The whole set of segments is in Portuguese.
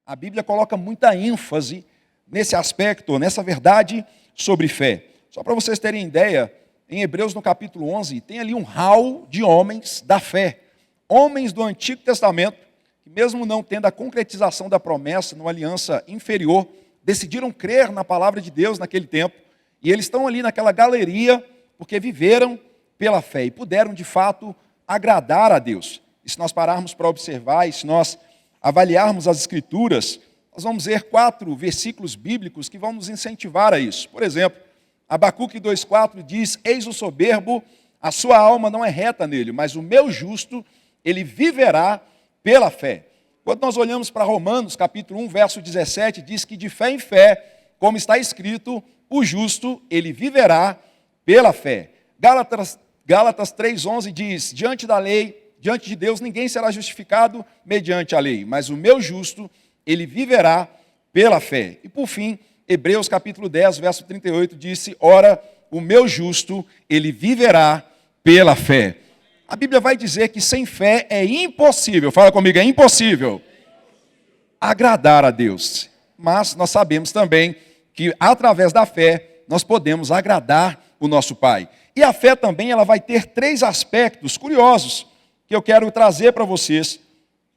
A Bíblia coloca muita ênfase nesse aspecto, nessa verdade sobre fé. Só para vocês terem ideia, em Hebreus no capítulo 11, tem ali um hall de homens da fé. Homens do Antigo Testamento, que mesmo não tendo a concretização da promessa numa aliança inferior, decidiram crer na palavra de Deus naquele tempo. E eles estão ali naquela galeria porque viveram pela fé e puderam, de fato, agradar a Deus. E se nós pararmos para observar, e se nós avaliarmos as Escrituras, nós vamos ver 4 versículos bíblicos que vão nos incentivar a isso. Por exemplo, Abacuque 2,4 diz: eis o soberbo, a sua alma não é reta nele, mas o meu justo, ele viverá pela fé. Quando nós olhamos para Romanos, capítulo 1, verso 17, diz que de fé em fé, como está escrito, o justo, ele viverá pela fé. Gálatas 3,11 diz: diante da lei, diante de Deus, ninguém será justificado mediante a lei, mas o meu justo, ele viverá pela fé. E por fim, Hebreus capítulo 10, verso 38, disse: ora, o meu justo, ele viverá pela fé. A Bíblia vai dizer que sem fé é impossível, fala comigo, é impossível agradar a Deus. Mas nós sabemos também que através da fé nós podemos agradar o nosso Pai. E a fé também ela vai ter 3 aspectos curiosos que eu quero trazer para vocês.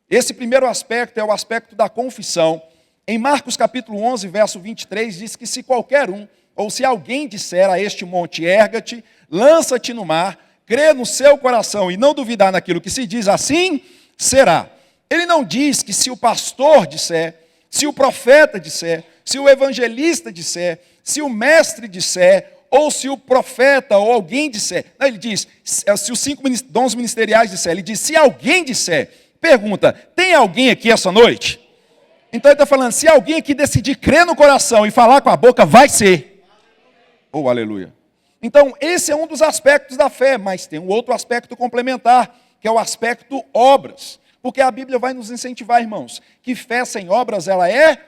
Esse primeiro aspecto é o aspecto da confissão. Em Marcos capítulo 11, verso 23, diz que se qualquer um, ou se alguém disser a este monte, erga-te, lança-te no mar, crê no seu coração e não duvidar naquilo que se diz, assim será. Ele não diz que se o pastor disser, se o profeta disser, se o evangelista disser, se o mestre disser, ou se o profeta ou alguém disser. Não, ele diz, se os 5 dons ministeriais disser, ele diz, se alguém disser, pergunta, tem alguém aqui essa noite? Então ele está falando, se alguém aqui decidir crer no coração e falar com a boca, vai ser. Oh, aleluia. Então, esse é um dos aspectos da fé, mas tem um outro aspecto complementar, que é o aspecto obras. Porque a Bíblia vai nos incentivar, irmãos, que fé sem obras, ela é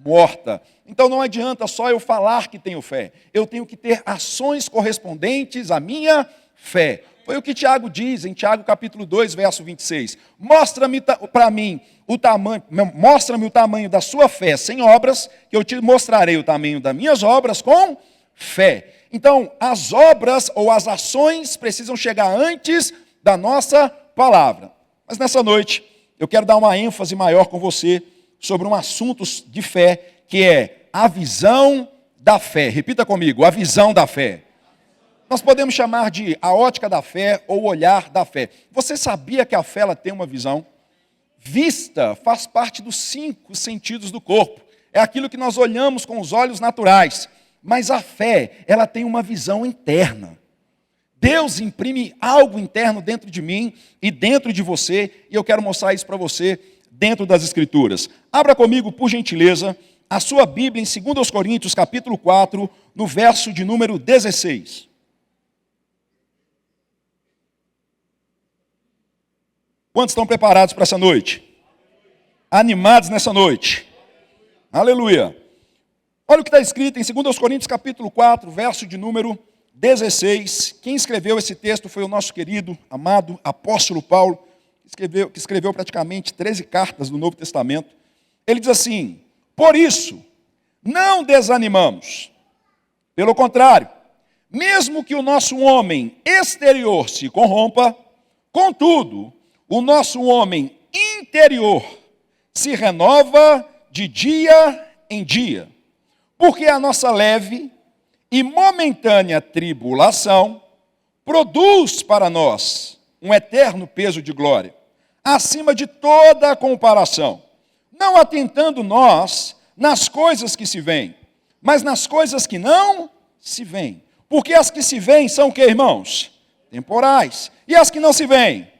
morta. Então não adianta só eu falar que tenho fé, eu tenho que ter ações correspondentes à minha fé. Foi o que Tiago diz em Tiago capítulo 2, verso 26. Mostra-me para mim mostra-me o tamanho da sua fé sem obras, que eu te mostrarei o tamanho das minhas obras com fé. Então, as obras ou as ações precisam chegar antes da nossa palavra. Mas nessa noite, eu quero dar uma ênfase maior com você sobre um assunto de fé, que é a visão da fé. Repita comigo, a visão da fé. Nós podemos chamar de a ótica da fé ou o olhar da fé. Você sabia que a fé ela tem uma visão? Vista faz parte dos 5 sentidos do corpo. É aquilo que nós olhamos com os olhos naturais. Mas a fé, ela tem uma visão interna. Deus imprime algo interno dentro de mim e dentro de você, e eu quero mostrar isso para você dentro das Escrituras. Abra comigo, por gentileza, a sua Bíblia em 2 Coríntios, capítulo 4, no verso de número 16. Quantos estão preparados para essa noite? Animados nessa noite? Aleluia! Olha o que está escrito em 2 Coríntios, capítulo 4, verso de número 16. Quem escreveu esse texto foi o nosso querido, amado apóstolo Paulo, que escreveu praticamente 13 cartas do Novo Testamento. Ele diz assim: por isso, não desanimamos. Pelo contrário, mesmo que o nosso homem exterior se corrompa, contudo, o nosso homem interior se renova de dia em dia. Porque a nossa leve e momentânea tribulação produz para nós um eterno peso de glória, acima de toda a comparação, não atentando nós nas coisas que se veem, mas nas coisas que não se veem. Porque as que se veem são o que, irmãos? Temporais. E as que não se veem?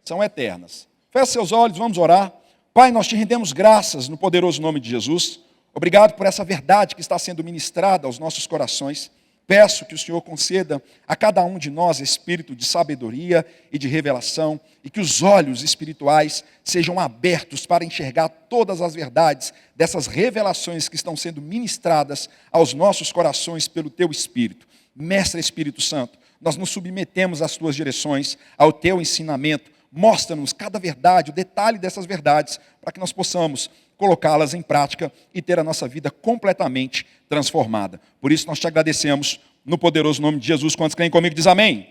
São eternas. Feche seus olhos, vamos orar. Pai, nós te rendemos graças no poderoso nome de Jesus. Obrigado por essa verdade que está sendo ministrada aos nossos corações. Peço que o Senhor conceda a cada um de nós espírito de sabedoria e de revelação, e que os olhos espirituais sejam abertos para enxergar todas as verdades dessas revelações que estão sendo ministradas aos nossos corações pelo Teu Espírito. Mestre Espírito Santo, nós nos submetemos às Tuas direções, ao Teu ensinamento. Mostra-nos cada verdade, o detalhe dessas verdades, para que nós possamos colocá-las em prática e ter a nossa vida completamente transformada. Por isso nós te agradecemos no poderoso nome de Jesus. Quantos creem comigo, diz amém.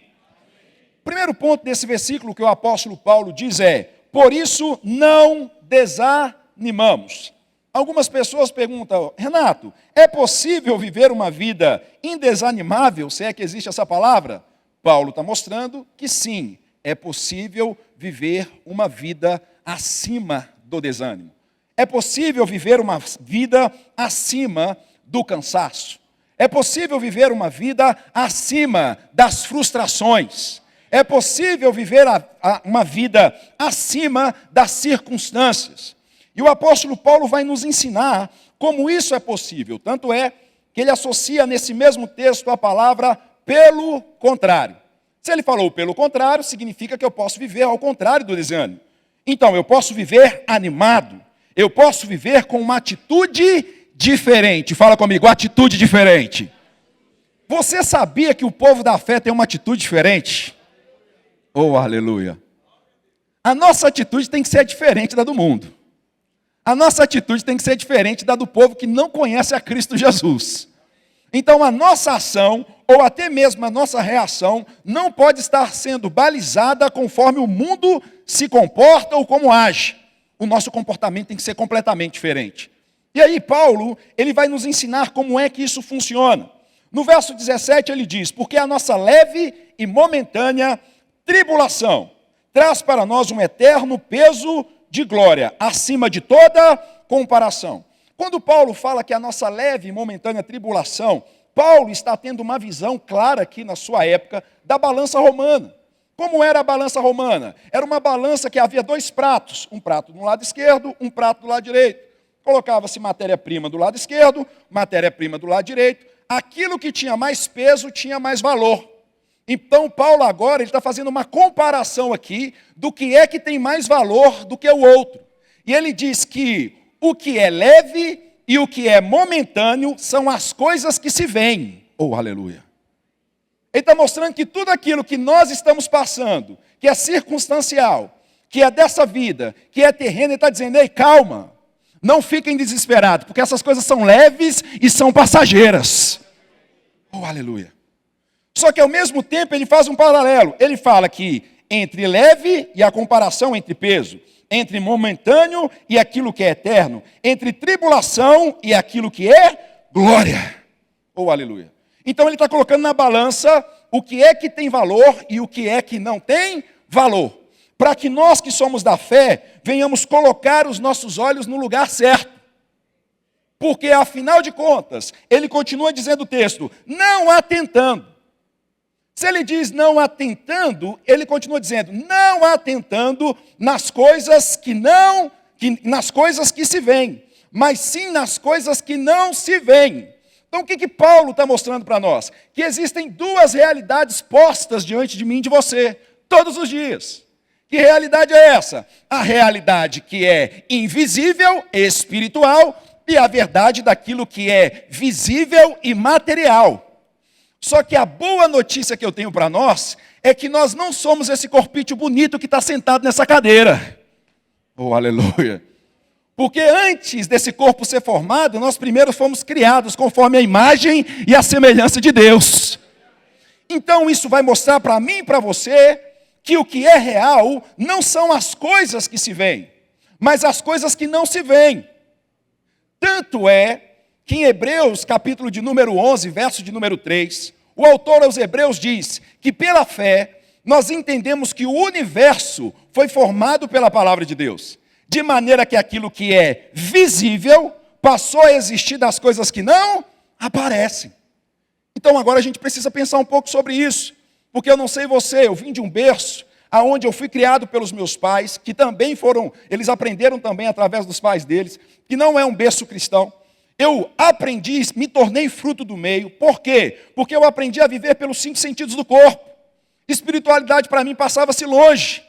Primeiro ponto desse versículo que o apóstolo Paulo diz é: por isso não desanimamos. Algumas pessoas perguntam: Renato, é possível viver uma vida indesanimável, se é que existe essa palavra? Paulo está mostrando que sim, é possível viver uma vida acima do desânimo. É possível viver uma vida acima do cansaço. É possível viver uma vida acima das frustrações. É possível viver uma vida acima das circunstâncias. E o apóstolo Paulo vai nos ensinar como isso é possível. Tanto é que ele associa nesse mesmo texto a palavra pelo contrário. Se ele falou pelo contrário, significa que eu posso viver ao contrário do desânimo. Então, eu posso viver animado. Eu posso viver com uma atitude diferente. Fala comigo, atitude diferente. Você sabia que o povo da fé tem uma atitude diferente? Oh, aleluia. A nossa atitude tem que ser diferente da do mundo. A nossa atitude tem que ser diferente da do povo que não conhece a Cristo Jesus. Então a nossa ação, ou até mesmo a nossa reação, não pode estar sendo balizada conforme o mundo se comporta ou como age. O nosso comportamento tem que ser completamente diferente. E aí Paulo, ele vai nos ensinar como é que isso funciona. No verso 17 ele diz: porque a nossa leve e momentânea tribulação traz para nós um eterno peso de glória, acima de toda comparação. Quando Paulo fala que a nossa leve e momentânea tribulação, Paulo está tendo uma visão clara aqui na sua época da balança romana. Como era a balança romana? Era uma balança que havia dois pratos, um prato do lado esquerdo, um prato do lado direito. Colocava-se matéria-prima do lado esquerdo, matéria-prima do lado direito. Aquilo que tinha mais peso tinha mais valor. Então, Paulo agora ele está fazendo uma comparação aqui do que é que tem mais valor do que o outro. E ele diz que o que é leve e o que é momentâneo são as coisas que se veem. Oh, aleluia. Ele está mostrando que tudo aquilo que nós estamos passando, que é circunstancial, que é dessa vida, que é terreno, ele está dizendo: ei, calma, não fiquem desesperados, porque essas coisas são leves e são passageiras. Oh, aleluia. Só que ao mesmo tempo ele faz um paralelo. Ele fala que entre leve e a comparação entre peso, entre momentâneo e aquilo que é eterno, entre tribulação e aquilo que é glória. Oh, aleluia. Então ele está colocando na balança o que é que tem valor e o que é que não tem valor. Para que nós que somos da fé, venhamos colocar os nossos olhos no lugar certo. Porque afinal de contas, ele continua dizendo o texto, não atentando. Se ele diz não atentando, ele continua dizendo, não atentando nas coisas nas coisas que se veem, mas sim nas coisas que não se veem. Então o que Paulo está mostrando para nós? Que existem duas realidades postas diante de mim e de você, todos os dias. Que realidade é essa? A realidade que é invisível, espiritual, e a verdade daquilo que é visível e material. Só que a boa notícia que eu tenho para nós é que nós não somos esse corpício bonito que está sentado nessa cadeira. Oh, aleluia. Porque antes desse corpo ser formado, nós primeiro fomos criados conforme a imagem e a semelhança de Deus. Então isso vai mostrar para mim e para você que o que é real não são as coisas que se veem, mas as coisas que não se veem. Tanto é que em Hebreus, capítulo de número 11, verso de número 3, o autor aos Hebreus diz que pela fé nós entendemos que o universo foi formado pela palavra de Deus, de maneira que aquilo que é visível passou a existir das coisas que não aparecem. Então agora a gente precisa pensar um pouco sobre isso, porque eu não sei você, eu vim de um berço aonde eu fui criado pelos meus pais, que também eles aprenderam também através dos pais deles, que não é um berço cristão. Eu aprendi, me tornei fruto do meio. Por quê? Porque eu aprendi a viver pelos 5 sentidos do corpo. Espiritualidade para mim passava-se longe.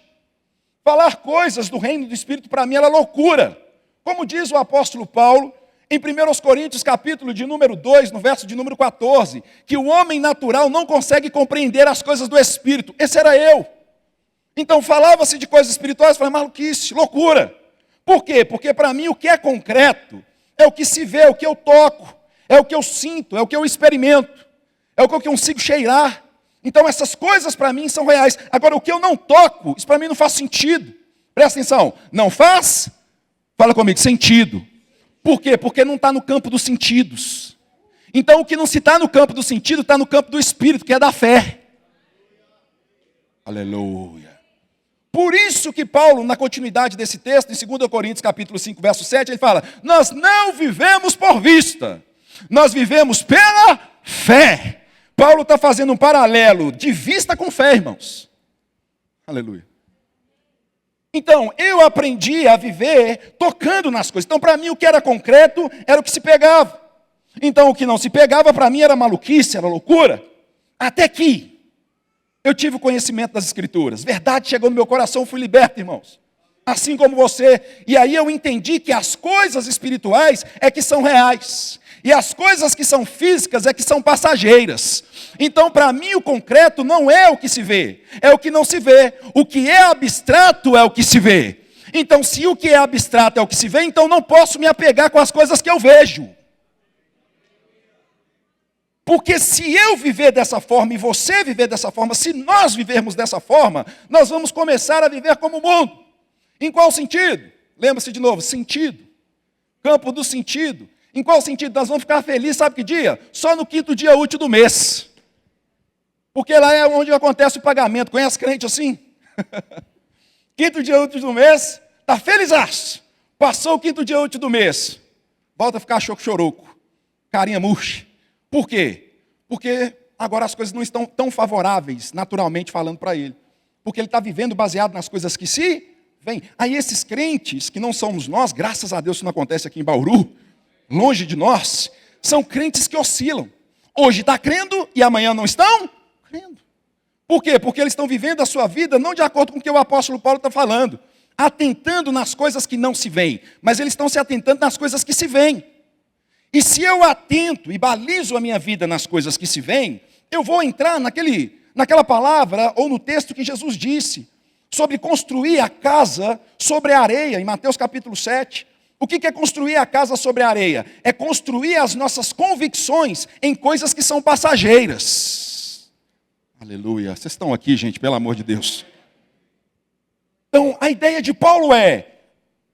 Falar coisas do reino do Espírito para mim era loucura. Como diz o apóstolo Paulo, em 1 Coríntios, capítulo de número 2, no verso de número 14, que o homem natural não consegue compreender as coisas do Espírito. Esse era eu. Então falava-se de coisas espirituais, eu falei, maluquice, loucura. Por quê? Porque para mim o que é concreto é o que se vê, é o que eu toco, é o que eu sinto, é o que eu experimento, é o que eu consigo cheirar. Então essas coisas para mim são reais. Agora o que eu não toco, isso para mim não faz sentido. Presta atenção, não faz, fala comigo, sentido. Por quê? Porque não está no campo dos sentidos. Então o que não se está no campo do sentido, está no campo do espírito, que é da fé. Aleluia. Por isso que Paulo, na continuidade desse texto, em 2 Coríntios capítulo 5, verso 7, ele fala, nós não vivemos por vista, nós vivemos pela fé. Paulo está fazendo um paralelo de vista com fé, irmãos. Aleluia. Então, eu aprendi a viver tocando nas coisas. Então, para mim, o que era concreto era o que se pegava. Então, o que não se pegava, para mim, era maluquice, era loucura. Até que eu tive o conhecimento das Escrituras. Verdade chegou no meu coração, fui liberto, irmãos. Assim como você. E aí eu entendi que as coisas espirituais é que são reais. E as coisas que são físicas é que são passageiras. Então, para mim, o concreto não é o que se vê, é o que não se vê. O que é abstrato é o que se vê. Então, se o que é abstrato é o que se vê, então não posso me apegar com as coisas que eu vejo. Porque se eu viver dessa forma e você viver dessa forma, se nós vivermos dessa forma, nós vamos começar a viver como o mundo. Em qual sentido? Lembra-se de novo, sentido. Campo do sentido. Em qual sentido? Nós vamos ficar felizes, sabe que dia? Só no 5º dia útil do mês. Porque lá é onde acontece o pagamento. Conhece crente assim? 5º dia útil do mês, está felizaço. Passou o 5º dia útil do mês. Volta a ficar choco-choroco. Carinha murcha. Por quê? Porque agora as coisas não estão tão favoráveis, naturalmente falando para ele. Porque ele está vivendo baseado nas coisas que se vêm. Aí esses crentes, que não somos nós, graças a Deus isso não acontece aqui em Bauru, longe de nós, são crentes que oscilam. Hoje está crendo e amanhã não estão crendo. Por quê? Porque eles estão vivendo a sua vida não de acordo com o que o apóstolo Paulo está falando, atentando nas coisas que não se veem, mas eles estão se atentando nas coisas que se veem. E se eu atento e balizo a minha vida nas coisas que se veem, eu vou entrar naquela palavra ou no texto que Jesus disse, sobre construir a casa sobre a areia, em Mateus capítulo 7. O que é construir a casa sobre a areia? É construir as nossas convicções em coisas que são passageiras. Aleluia. Vocês estão aqui, gente, pelo amor de Deus. Então, a ideia de Paulo é,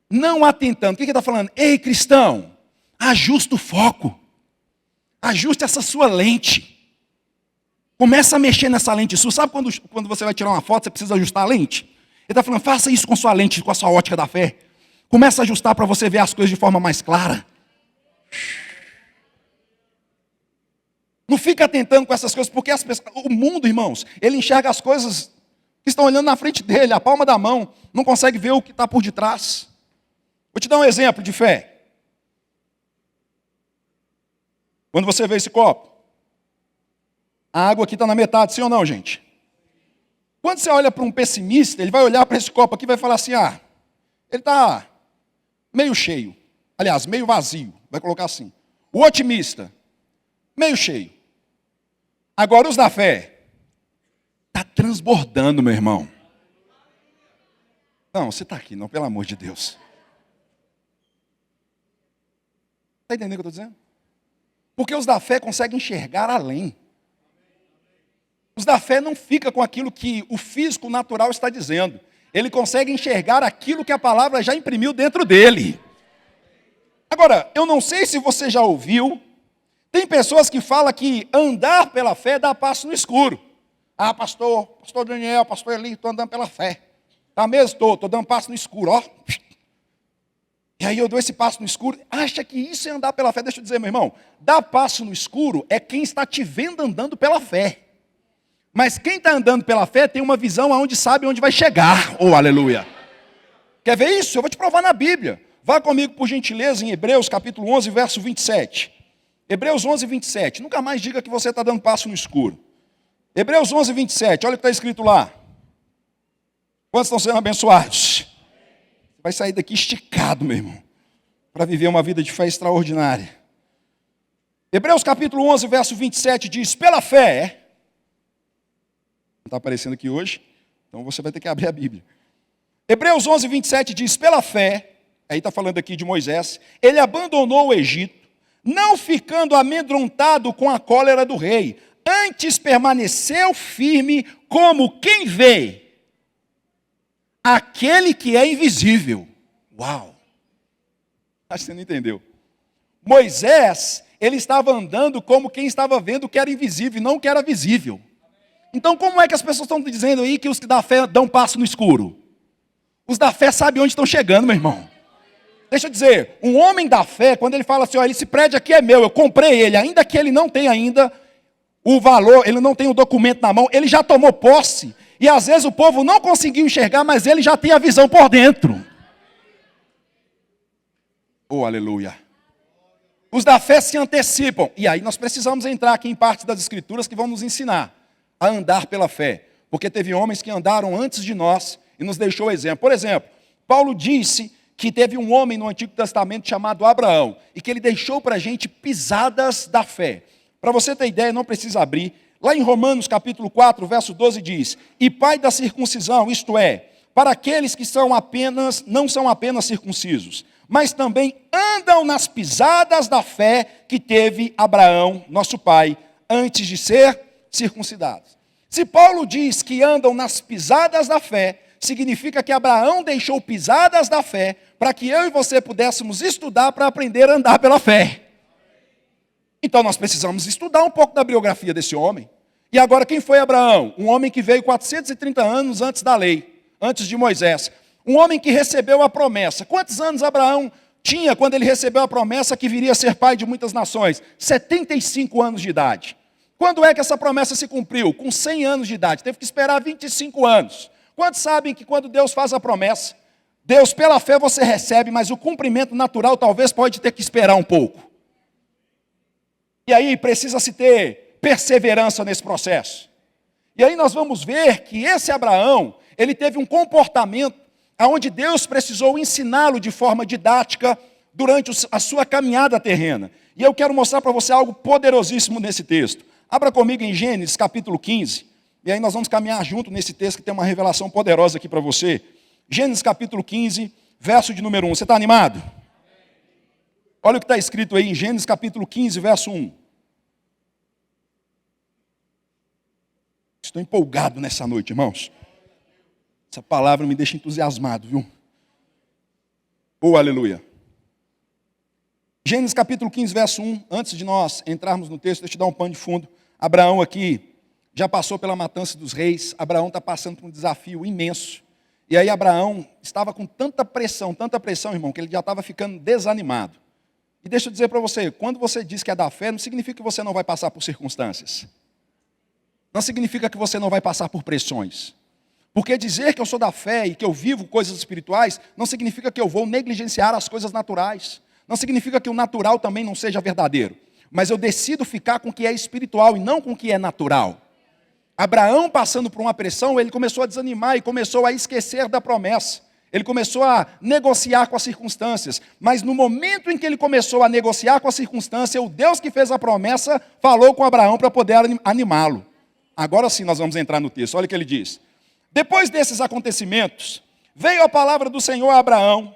não atentando. O que ele está falando? Ei, cristão, ajusta o foco. Ajuste essa sua lente. Começa a mexer nessa lente sua. Sabe quando você vai tirar uma foto, você precisa ajustar a lente? Ele está falando, faça isso com sua lente, com a sua ótica da fé. Começa a ajustar para você ver as coisas de forma mais clara. Não fica tentando com essas coisas, porque o mundo, irmãos, ele enxerga as coisas que estão olhando na frente dele, a palma da mão, não consegue ver o que está por detrás. Vou te dar um exemplo de fé. Quando você vê esse copo, a água aqui está na metade, sim ou não, gente? Quando você olha para um pessimista, ele vai olhar para esse copo aqui e vai falar assim, ele está meio cheio. Aliás, meio vazio, vai colocar assim. O otimista, meio cheio. Agora os da fé, está transbordando, meu irmão. Não, você está aqui, não, pelo amor de Deus. Está entendendo o que eu estou dizendo? Porque os da fé conseguem enxergar além. Os da fé não ficam com aquilo que o físico natural está dizendo. Ele consegue enxergar aquilo que a palavra já imprimiu dentro dele. Agora, eu não sei se você já ouviu, tem pessoas que falam que andar pela fé dá passo no escuro. Pastor Daniel, pastor Eli, estou andando pela fé. Tá mesmo? Estou dando passo no escuro, ó. E aí eu dou esse passo no escuro. Acha que isso é andar pela fé? Deixa eu dizer, meu irmão, dar passo no escuro é quem está te vendo andando pela fé. Mas quem está andando pela fé tem uma visão aonde sabe onde vai chegar. Oh, aleluia. Quer ver isso? Eu vou te provar na Bíblia. Vá comigo, por gentileza, em Hebreus, capítulo 11, verso 27. Hebreus 11, 27. Nunca mais diga que você está dando passo no escuro. Hebreus 11, 27. Olha o que está escrito lá. Quantos estão sendo abençoados? Você vai sair daqui esticado, meu irmão, para viver uma vida de fé extraordinária. Hebreus, capítulo 11, verso 27 diz, pela fé... Não está aparecendo aqui hoje, então você vai ter que abrir a Bíblia. Hebreus 11, 27 diz, pela fé, aí está falando aqui de Moisés, ele abandonou o Egito, não ficando amedrontado com a cólera do rei, antes permaneceu firme como quem vê aquele que é invisível. Uau! Acho que você não entendeu. Moisés, ele estava andando como quem estava vendo o que era invisível e não o que era visível. Então, como é que as pessoas estão dizendo aí que os que da fé dão passo no escuro? Os da fé sabem onde estão chegando, meu irmão. Deixa eu dizer, um homem da fé, quando ele fala assim, ó, esse prédio aqui é meu, eu comprei ele, ainda que ele não tenha ainda o valor, ele não tem o documento na mão, ele já tomou posse. E às vezes o povo não conseguiu enxergar, mas ele já tem a visão por dentro. Oh, aleluia. Os da fé se antecipam. E aí nós precisamos entrar aqui em parte das escrituras que vão nos ensinar a andar pela fé. Porque teve homens que andaram antes de nós e nos deixou exemplo. Por exemplo, Paulo disse que teve um homem no Antigo Testamento chamado Abraão e que ele deixou para a gente pisadas da fé. Para você ter ideia, não precisa abrir. Lá em Romanos capítulo 4, verso 12 diz: e pai da circuncisão, isto é, para aqueles que não são apenas circuncisos, mas também andam nas pisadas da fé que teve Abraão, nosso pai, antes de ser circuncidados. Se Paulo diz que andam nas pisadas da fé, significa que Abraão deixou pisadas da fé para que eu e você pudéssemos estudar para aprender a andar pela fé. Então nós precisamos estudar um pouco da biografia desse homem. E agora, quem foi Abraão? Um homem que veio 430 anos antes da lei, antes de Moisés. Um homem que recebeu a promessa. Quantos anos Abraão tinha quando ele recebeu a promessa que viria a ser pai de muitas nações? 75 anos de idade. Quando é que essa promessa se cumpriu? Com 100 anos de idade. Teve que esperar 25 anos. Quantos sabem que quando Deus faz a promessa, Deus, pela fé você recebe, mas o cumprimento natural talvez pode ter que esperar um pouco. E aí precisa-se ter perseverança nesse processo. E aí nós vamos ver que esse Abraão, ele teve um comportamento onde Deus precisou ensiná-lo de forma didática durante a sua caminhada terrena. E eu quero mostrar para você algo poderosíssimo nesse texto. Abra comigo em Gênesis capítulo 15, e aí nós vamos caminhar junto nesse texto que tem uma revelação poderosa aqui para você. Gênesis capítulo 15, verso de número 1. Você está animado? Olha o que está escrito aí em Gênesis capítulo 15, verso 1. Estou empolgado nessa noite, irmãos. Essa palavra me deixa entusiasmado, viu? Oh, aleluia. Gênesis capítulo 15, verso 1. Antes de nós entrarmos no texto, deixa eu te dar um pano de fundo. Abraão aqui já passou pela matança dos reis. Abraão está passando por um desafio imenso. E aí Abraão estava com tanta pressão, irmão, que ele já estava ficando desanimado. E deixa eu dizer para você, quando você diz que é da fé, não significa que você não vai passar por circunstâncias. Não significa que você não vai passar por pressões. Porque dizer que eu sou da fé e que eu vivo coisas espirituais, não significa que eu vou negligenciar as coisas naturais. Não significa que o natural também não seja verdadeiro. Mas eu decido ficar com o que é espiritual e não com o que é natural. Abraão, passando por uma pressão, ele começou a desanimar e começou a esquecer da promessa. Ele começou a negociar com as circunstâncias. Mas no momento em que ele começou a negociar com a circunstância, o Deus que fez a promessa falou com Abraão para poder animá-lo. Agora sim nós vamos entrar no texto. Olha o que ele diz. Depois desses acontecimentos, veio a palavra do Senhor a Abraão,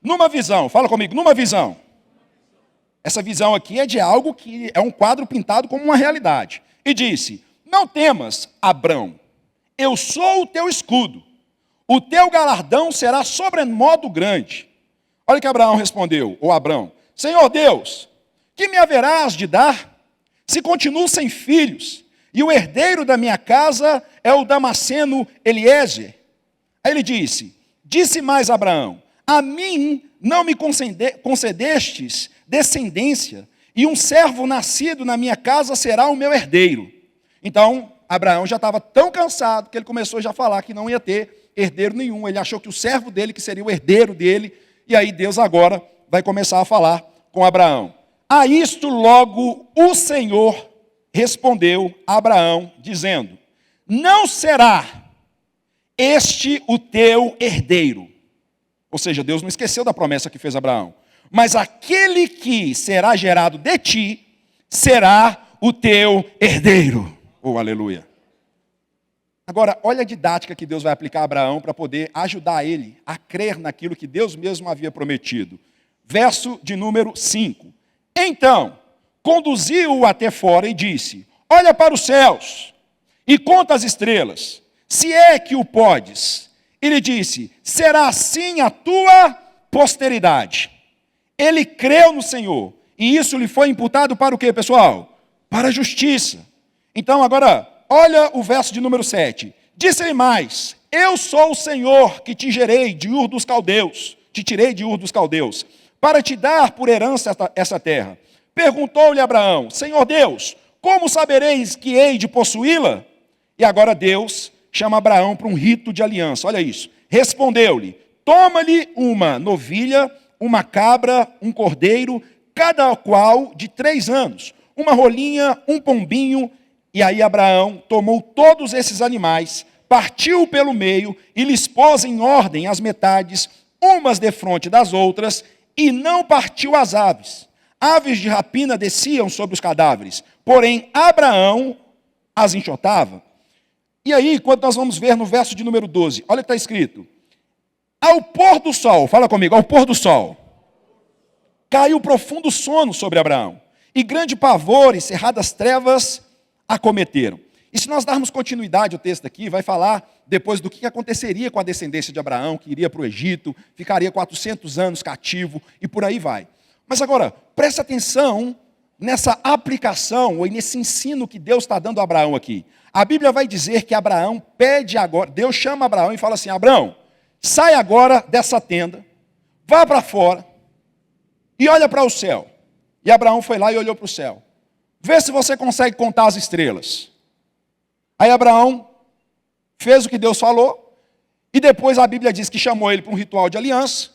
numa visão. Fala comigo, numa visão. Essa visão aqui é de algo que é um quadro pintado como uma realidade. E disse: não temas, Abrão, eu sou o teu escudo. O teu galardão será sobremodo grande. Olha o que Abraão respondeu, ou Abrão: Senhor Deus, que me haverás de dar, se continuo sem filhos, e o herdeiro da minha casa é o Damasceno Eliezer? Aí ele disse mais Abraão: a mim não me concedestes descendência, e um servo nascido na minha casa será o meu herdeiro. Então, Abraão já estava tão cansado que ele começou já a falar que não ia ter herdeiro nenhum. Ele achou que o servo dele, que seria o herdeiro dele, e aí Deus agora vai começar a falar com Abraão. A isto logo o Senhor respondeu a Abraão, dizendo: não será este o teu herdeiro. Ou seja, Deus não esqueceu da promessa que fez a Abraão. Mas aquele que será gerado de ti será o teu herdeiro. Oh, aleluia. Agora, olha a didática que Deus vai aplicar a Abraão para poder ajudar ele a crer naquilo que Deus mesmo havia prometido. Verso de número 5. Então, conduziu-o até fora e disse: olha para os céus e conta as estrelas, se é que o podes. Ele disse: será assim a tua posteridade. Ele creu no Senhor, e isso lhe foi imputado para o quê, pessoal? Para a justiça. Então, agora, olha o verso de número 7. Disse-lhe mais: eu sou o Senhor que te gerei de Ur dos Caldeus, te tirei de Ur dos Caldeus, para te dar por herança essa terra. Perguntou-lhe Abraão: Senhor Deus, como sabereis que hei de possuí-la? E agora Deus chama Abraão para um rito de aliança. Olha isso. Respondeu-lhe: toma-lhe uma novilha, uma cabra, um cordeiro, cada qual de 3 anos, uma rolinha, um pombinho. E aí Abraão tomou todos esses animais, partiu pelo meio e lhes pôs em ordem as metades, umas defronte das outras, e não partiu as aves. Aves de rapina desciam sobre os cadáveres, porém Abraão as enxotava. E aí, quando nós vamos ver no verso de número 12, olha o que está escrito: ao pôr do sol, fala comigo, ao pôr do sol, caiu profundo sono sobre Abraão, e grande pavor e cerradas trevas acometeram. E se nós darmos continuidade ao texto aqui, vai falar depois do que aconteceria com a descendência de Abraão, que iria para o Egito, ficaria 400 anos cativo, e por aí vai. Mas agora, presta atenção nessa aplicação, ou nesse ensino que Deus está dando a Abraão aqui. A Bíblia vai dizer que Abraão pede agora, Deus chama Abraão e fala assim: Abraão, sai agora dessa tenda, vá para fora e olha para o céu. E Abraão foi lá e olhou para o céu. Vê se você consegue contar as estrelas. Aí Abraão fez o que Deus falou, e depois a Bíblia diz que chamou ele para um ritual de aliança.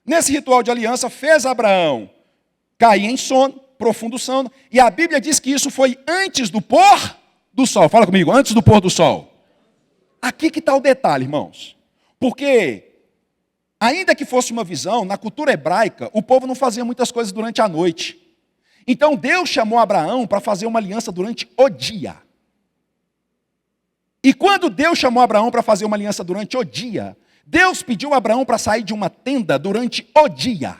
Nesse ritual de aliança fez Abraão cair em sono, profundo sono, e a Bíblia diz que isso foi antes do pôr do sol. Fala comigo, antes do pôr do sol. Aqui que está o detalhe, irmãos. Porque, ainda que fosse uma visão, na cultura hebraica, o povo não fazia muitas coisas durante a noite. Então Deus chamou Abraão para fazer uma aliança durante o dia. E quando Deus chamou Abraão para fazer uma aliança durante o dia, Deus pediu a Abraão para sair de uma tenda durante o dia.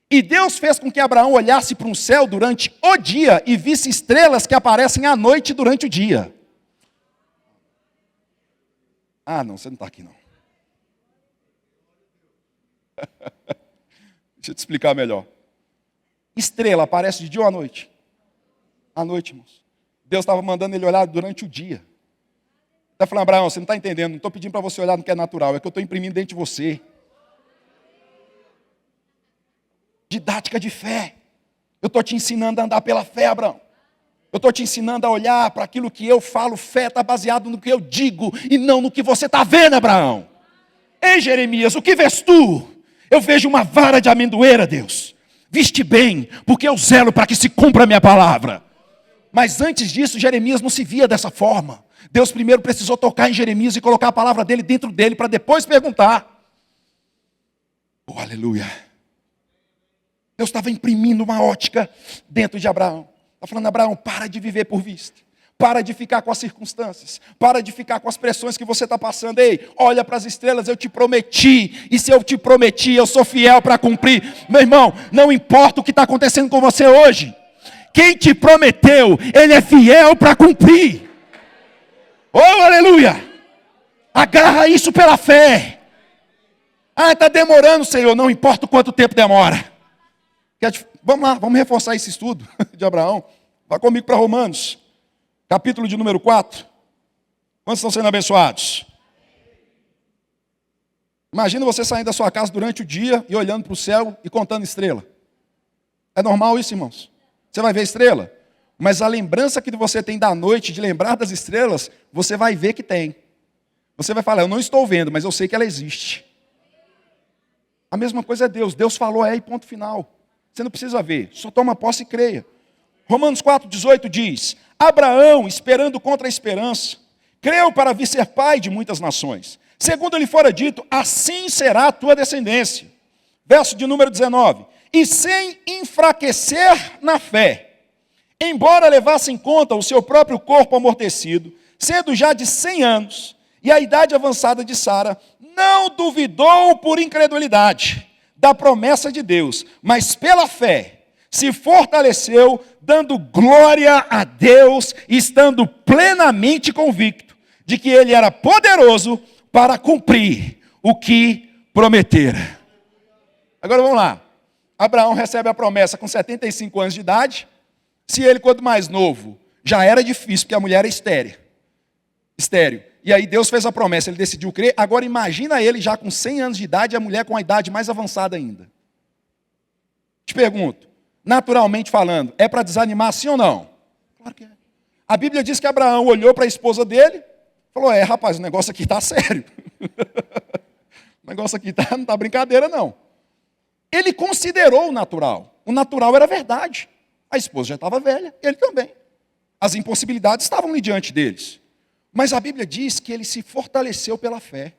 E Deus fez com que Abraão olhasse para um céu durante o dia e visse estrelas que aparecem à noite durante o dia. Ah, não, você não está aqui não. Deixa eu te explicar melhor. Estrela aparece de dia ou à noite? À noite, irmãos. Deus estava mandando ele olhar durante o dia. Está falando: Abraão, você não está entendendo, não estou pedindo para você olhar no que é natural, é que eu estou imprimindo dentro de você. Didática de fé. Eu estou te ensinando a andar pela fé, Abraão. Eu estou te ensinando a olhar para aquilo que eu falo. Fé está baseado no que eu digo e não no que você está vendo, Abraão. Ei, Jeremias, o que vês tu? Eu vejo uma vara de amendoeira, Deus. Viste bem, porque eu zelo para que se cumpra a minha palavra. Mas antes disso, Jeremias não se via dessa forma. Deus primeiro precisou tocar em Jeremias e colocar a palavra dele dentro dele, para depois perguntar. Oh, aleluia. Deus estava imprimindo uma ótica dentro de Abraão. Está falando: Abraão, para de viver por vista. Para de ficar com as circunstâncias. Para de ficar com as pressões que você está passando. Ei, olha para as estrelas, eu te prometi. E se eu te prometi, eu sou fiel para cumprir. Meu irmão, não importa o que está acontecendo com você hoje. Quem te prometeu, ele é fiel para cumprir. Oh, aleluia. Agarra isso pela fé. Ah, está demorando, Senhor. Não importa o quanto tempo demora. Vamos lá, vamos reforçar esse estudo de Abraão. Vá comigo para Romanos, capítulo de número 4. Quantos estão sendo abençoados? Imagina você saindo da sua casa durante o dia e olhando para o céu e contando estrela. É normal isso, irmãos? Você vai ver estrela? Mas a lembrança que você tem da noite, de lembrar das estrelas, você vai ver que tem. Você vai falar: eu não estou vendo, mas eu sei que ela existe. A mesma coisa é Deus. Deus falou, e ponto final. Você não precisa ver, só toma posse e creia. Romanos 4,18 diz: Abraão, esperando contra a esperança, creu para vir ser pai de muitas nações. Segundo lhe fora dito, assim será a tua descendência. Verso de número 19. E sem enfraquecer na fé, embora levasse em conta o seu próprio corpo amortecido, sendo já de 100 anos, e a idade avançada de Sara, não duvidou por incredulidade da promessa de Deus, mas pela fé se fortaleceu, dando glória a Deus, estando plenamente convicto de que Ele era poderoso para cumprir o que prometera. Agora vamos lá. Abraão recebe a promessa com 75 anos de idade. Se ele, quando mais novo, já era difícil, porque a mulher era estéril. E aí Deus fez a promessa, ele decidiu crer. Agora imagina ele já com 100 anos de idade e a mulher com a idade mais avançada ainda. Te pergunto, naturalmente falando, é para desanimar sim ou não? Claro que é. A Bíblia diz que Abraão olhou para a esposa dele, falou, rapaz, o negócio aqui está sério. O negócio aqui não está brincadeira não. Ele considerou o natural. O natural era verdade. A esposa já estava velha, ele também. As impossibilidades estavam ali diante deles. Mas a Bíblia diz que ele se fortaleceu pela fé.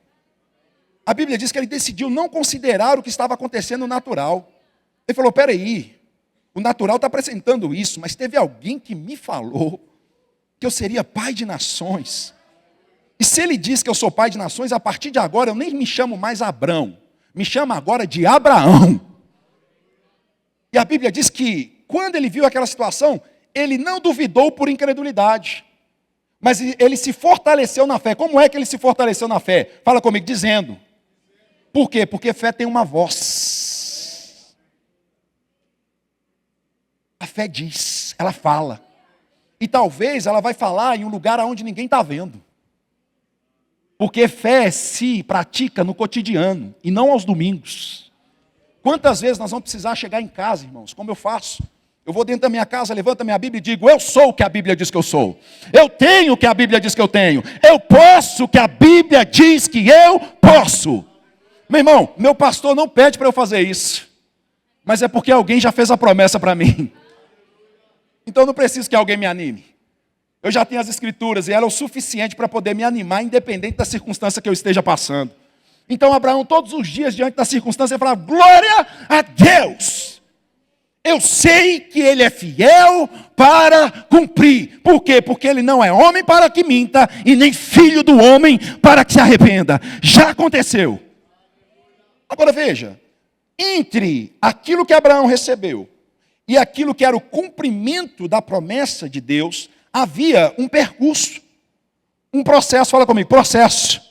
A Bíblia diz que ele decidiu não considerar o que estava acontecendo no natural. Ele falou, peraí, o natural está apresentando isso, mas teve alguém que me falou que eu seria pai de nações. E se ele diz que eu sou pai de nações, a partir de agora eu nem me chamo mais Abrão. Me chama agora de Abraão. E a Bíblia diz que, quando ele viu aquela situação, ele não duvidou por incredulidade, mas ele se fortaleceu na fé. Como é que ele se fortaleceu na fé? Fala comigo, dizendo. Por quê? Porque fé tem uma voz. A fé diz, ela fala. E talvez ela vai falar em um lugar onde ninguém está vendo. Porque fé se pratica no cotidiano e não aos domingos. Quantas vezes nós vamos precisar chegar em casa, irmãos, como eu faço? Eu vou dentro da minha casa, levanto a minha Bíblia e digo, eu sou o que a Bíblia diz que eu sou. Eu tenho o que a Bíblia diz que eu tenho. Eu posso o que a Bíblia diz que eu posso. Meu irmão, meu pastor não pede para eu fazer isso. Mas é porque alguém já fez a promessa para mim. Então eu não preciso que alguém me anime. Eu já tenho as escrituras e ela é o suficiente para poder me animar, independente da circunstância que eu esteja passando. Então Abraão, todos os dias, diante da circunstância, falava, glória a Deus. Eu sei que Ele é fiel para cumprir. Por quê? Porque Ele não é homem para que minta, e nem filho do homem para que se arrependa. Já aconteceu. Agora veja, entre aquilo que Abraão recebeu e aquilo que era o cumprimento da promessa de Deus, havia um percurso, um processo. Fala comigo, processo.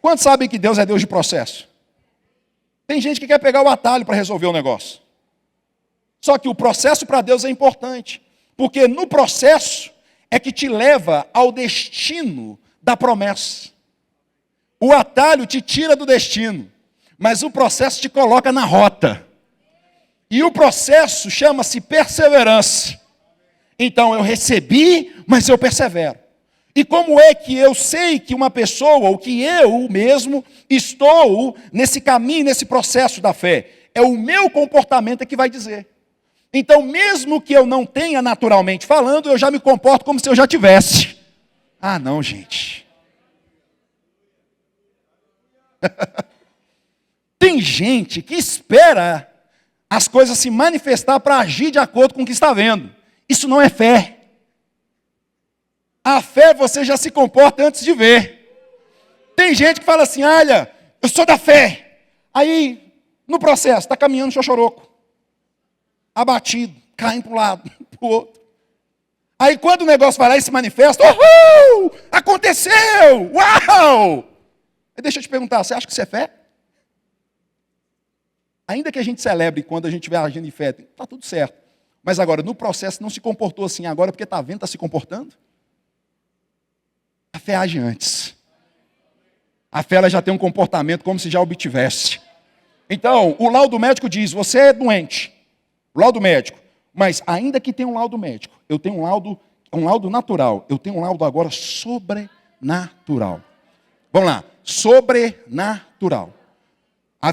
Quantos sabem que Deus é Deus de processo? Tem gente que quer pegar o atalho para resolver o negócio. Só que o processo para Deus é importante, porque no processo é que te leva ao destino da promessa. O atalho te tira do destino, mas o processo te coloca na rota. E o processo chama-se perseverança. Então eu recebi, mas eu persevero. E como é que eu sei que uma pessoa, ou que eu mesmo, estou nesse caminho, nesse processo da fé? É o meu comportamento que vai dizer. Então, mesmo que eu não tenha naturalmente falando, eu já me comporto como se eu já tivesse. Ah, não, gente. Tem gente que espera as coisas se manifestar para agir de acordo com o que está vendo. Isso não é fé. A fé você já se comporta antes de ver. Tem gente que fala assim, olha, eu sou da fé. Aí, no processo, está caminhando xoxoroco. Abatido, caindo para um lado, para o outro. Aí quando o negócio vai lá e se manifesta, uhul, aconteceu, uau! Aí deixa eu te perguntar, você acha que isso é fé? Ainda que a gente celebre quando a gente estiver agindo em fé, está tudo certo. Mas agora, no processo, não se comportou assim agora, porque está vendo, está se comportando? A fé age antes. A fé ela já tem um comportamento como se já obtivesse. Então, o laudo médico diz, você é doente. O laudo médico. Mas ainda que tenha um laudo médico, eu tenho um laudo natural. Eu tenho um laudo agora sobrenatural. Vamos lá. Sobrenatural. A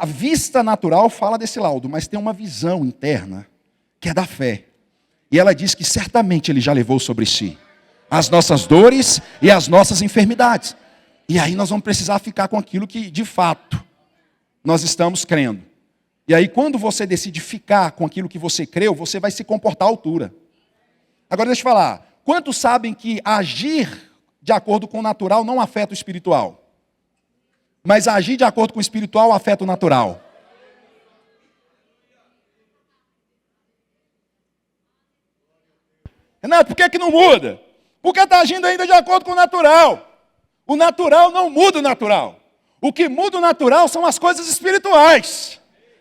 vista natural fala desse laudo, mas tem uma visão interna, que é da fé. E ela diz que certamente Ele já levou sobre si as nossas dores e as nossas enfermidades. E aí nós vamos precisar ficar com aquilo que, de fato, nós estamos crendo. E aí, quando você decide ficar com aquilo que você creu, você vai se comportar à altura. Agora, deixa eu falar. Quantos sabem que agir de acordo com o natural não afeta o espiritual. Mas agir de acordo com o espiritual afeta o natural. Renato, por que não muda? Porque está agindo ainda de acordo com o natural. O natural não muda o natural. O que muda o natural são as coisas espirituais.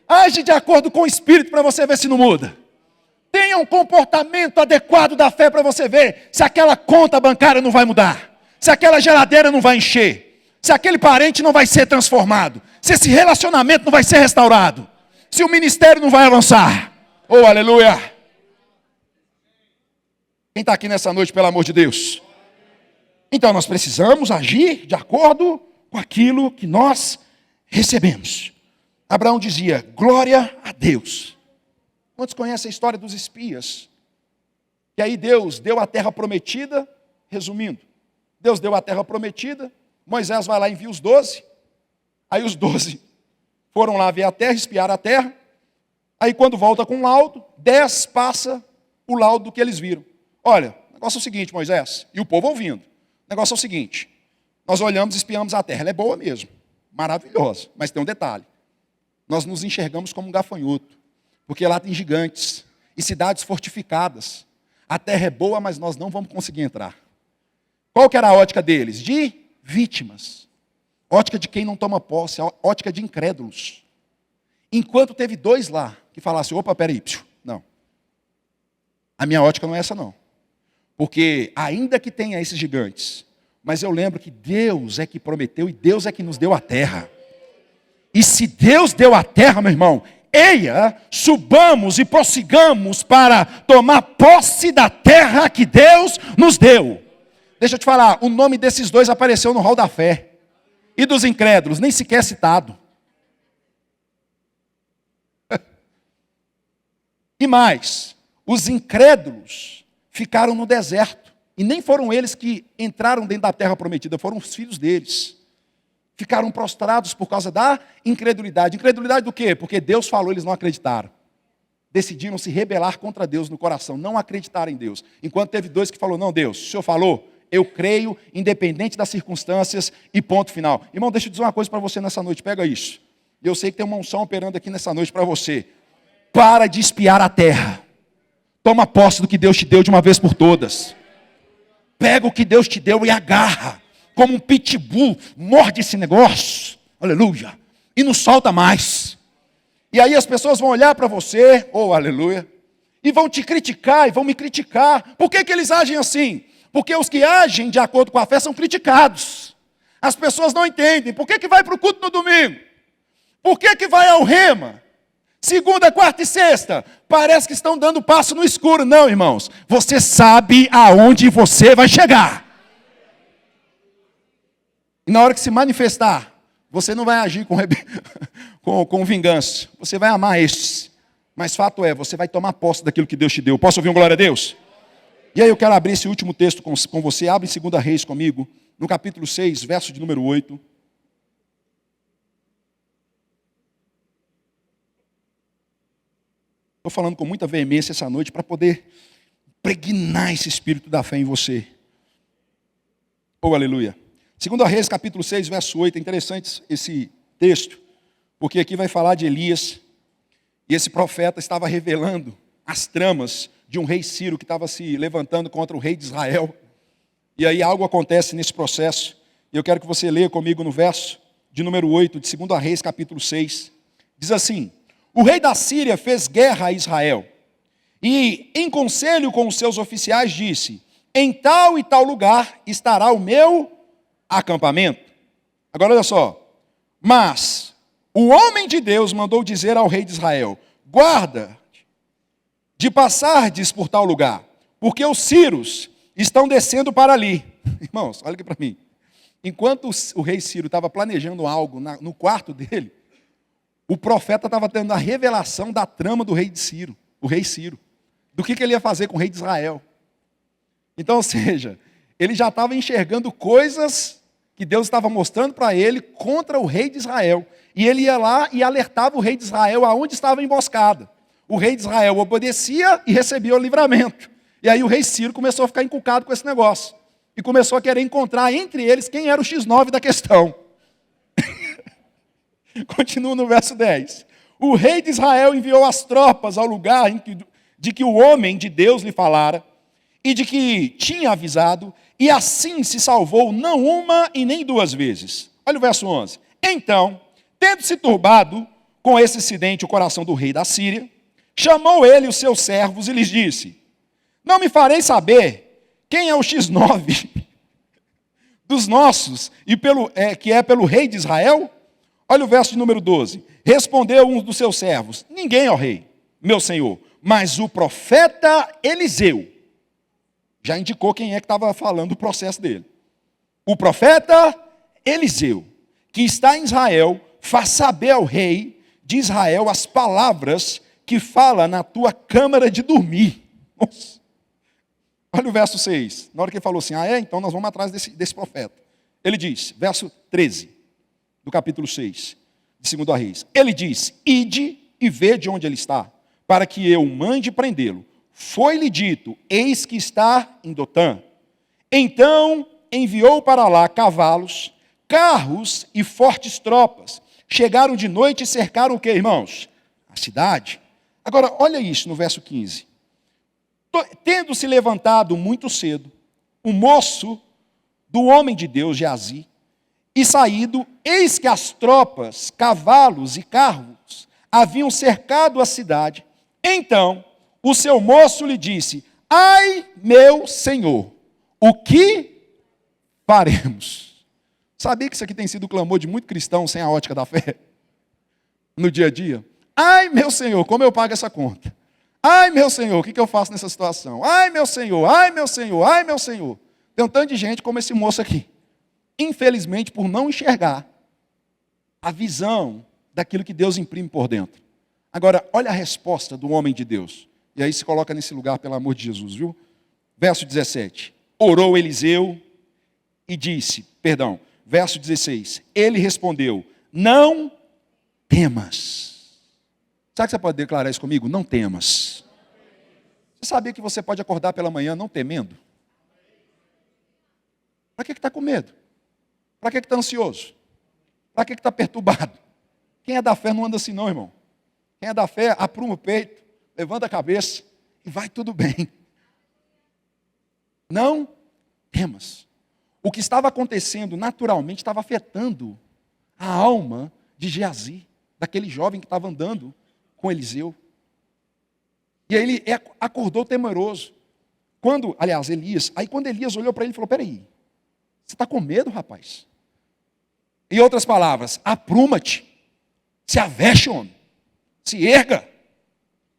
Age de acordo com o espírito para você ver se não muda. Tenha um comportamento adequado da fé para você ver se aquela conta bancária não vai mudar. Se aquela geladeira não vai encher. Se aquele parente não vai ser transformado. Se esse relacionamento não vai ser restaurado. Se o ministério não vai avançar. Oh, aleluia! Quem está aqui nessa noite, pelo amor de Deus? Então nós precisamos agir de acordo com aquilo que nós recebemos. Abraão dizia, glória a Deus. Quantos conhecem a história dos espias? E aí Deus deu a terra prometida, resumindo. Deus deu a terra prometida, Moisés vai lá e envia os 12. Aí os 12 foram lá ver a terra, espiar a terra. Aí quando volta com o laudo, 10 passa o laudo do que eles viram. Olha, o negócio é o seguinte, Moisés, e o povo ouvindo. O negócio é o seguinte, nós olhamos e espiamos a terra, ela é boa mesmo, maravilhosa, mas tem um detalhe. Nós nos enxergamos como um gafanhoto, porque lá tem gigantes e cidades fortificadas. A terra é boa, mas nós não vamos conseguir entrar. Qual que era a ótica deles? De vítimas. Ótica de quem não toma posse, ótica de incrédulos. Enquanto teve 2 lá que falassem, opa, peraí, não. A minha ótica não é essa não. Porque ainda que tenha esses gigantes, mas eu lembro que Deus é que prometeu e Deus é que nos deu a terra. E se Deus deu a terra, meu irmão, eia, subamos e prossigamos para tomar posse da terra que Deus nos deu. Deixa eu te falar, o nome desses 2 apareceu no hall da fé. E dos incrédulos, nem sequer citado. E mais, os incrédulos ficaram no deserto. E nem foram eles que entraram dentro da terra prometida, foram os filhos deles. Ficaram prostrados por causa da incredulidade. Incredulidade do quê? Porque Deus falou, eles não acreditaram. Decidiram se rebelar contra Deus no coração, não acreditaram em Deus. Enquanto teve 2 que falaram, não, Deus, o Senhor falou, eu creio, independente das circunstâncias e ponto final. Irmão, deixa eu dizer uma coisa para você nessa noite, pega isso. Eu sei que tem uma unção operando aqui nessa noite para você. Para de espiar a terra. Toma posse do que Deus te deu de uma vez por todas. Pega o que Deus te deu e agarra. Como um pitbull, morde esse negócio. Aleluia. E não solta mais. E aí as pessoas vão olhar para você, oh aleluia, e vão te criticar, e vão me criticar. Por que eles agem assim? Porque os que agem de acordo com a fé são criticados. As pessoas não entendem. Por que vai para o culto no domingo? Por que vai ao rema? Segunda, quarta e sexta, parece que estão dando passo no escuro. Não, irmãos, você sabe aonde você vai chegar. E na hora que se manifestar, você não vai agir com vingança. Você vai amar estes. Mas fato é, você vai tomar posse daquilo que Deus te deu. Posso ouvir um glória a Deus? E aí eu quero abrir esse último texto com você. Abre em 2 Reis comigo, no capítulo 6, verso de número 8. Estou falando com muita veemência essa noite para poder impregnar esse espírito da fé em você. Oh, aleluia. 2 Reis, capítulo 6, verso 8. É interessante esse texto, porque aqui vai falar de Elias. E esse profeta estava revelando as tramas de um rei Ciro que estava se levantando contra o rei de Israel. E aí algo acontece nesse processo. E eu quero que você leia comigo no verso de número 8, de 2 Reis, capítulo 6. Diz assim: o rei da Síria fez guerra a Israel, e em conselho com os seus oficiais disse, em tal e tal lugar estará o meu acampamento. Agora olha só, mas o homem de Deus mandou dizer ao rei de Israel, guarda de passardes por tal lugar, porque os sírios estão descendo para ali. Irmãos, olha aqui para mim. Enquanto o rei Ciro estava planejando algo no quarto dele, o profeta estava tendo a revelação da trama do rei de Ciro, o rei Ciro, do que ele ia fazer com o rei de Israel. Então, ou seja, ele já estava enxergando coisas que Deus estava mostrando para ele contra o rei de Israel. E ele ia lá e alertava o rei de Israel aonde estava a emboscada. O rei de Israel obedecia e recebia o livramento. E aí o rei Ciro começou a ficar encucado com esse negócio. e começou a querer encontrar entre eles quem era o X9 da questão. Continua no verso 10. O rei de Israel enviou as tropas ao lugar de que o homem de Deus lhe falara e de que tinha avisado, e assim se salvou não uma e nem duas vezes. Olha o verso 11. Então, tendo se turbado com esse incidente o coração do rei da Síria, chamou ele os seus servos e lhes disse: não me farei saber quem é o X9 dos nossos, e que é pelo rei de Israel? Olha o verso de número 12. Respondeu um dos seus servos: ninguém, ó rei, meu senhor, mas o profeta Eliseu. Já indicou quem é que estava falando o processo dele. O profeta Eliseu, que está em Israel, faz saber ao rei de Israel as palavras que fala na tua câmara de dormir. Nossa. Olha o verso 6. Na hora que ele falou assim, então nós vamos atrás desse profeta. Ele diz, verso 13, do capítulo 6, de 2 Reis. Ele diz, ide e vede onde ele está, para que eu mande prendê-lo. Foi-lhe dito, eis que está em Dotã. Então enviou para lá cavalos, carros e fortes tropas. Chegaram de noite e cercaram o que, irmãos? A cidade. Agora, olha isso no verso 15. Tendo se levantado muito cedo, o moço do homem de Deus, Geazi, e saído, eis que as tropas, cavalos e carros haviam cercado a cidade. Então, o seu moço lhe disse, ai, meu senhor, o que faremos? Sabia que isso aqui tem sido o clamor de muito cristão sem a ótica da fé? No dia a dia. Ai, meu senhor, como eu pago essa conta? Ai, meu senhor, o que eu faço nessa situação? Ai, meu senhor, ai, meu senhor, ai, meu senhor. Tem um tanto de gente como esse moço aqui. Infelizmente, por não enxergar a visão daquilo que Deus imprime por dentro. Agora, olha a resposta do homem de Deus. E aí se coloca nesse lugar, pelo amor de Jesus, viu? Verso 17. Orou Eliseu e disse, verso 16. Ele respondeu, não temas. Sabe que você pode declarar isso comigo? Não temas. Você sabia que você pode acordar pela manhã não temendo? Para que está com medo? Para que está ansioso? Para que está perturbado? Quem é da fé não anda assim não, irmão. Quem é da fé, apruma o peito, levanta a cabeça e vai tudo bem. Não temas. O que estava acontecendo naturalmente estava afetando a alma de Geazi, daquele jovem que estava andando com Eliseu. E aí ele acordou temeroso. Quando Elias olhou para ele e falou, peraí, você está com medo, rapaz? Em outras palavras, apruma-te, se aveste, homem, se erga,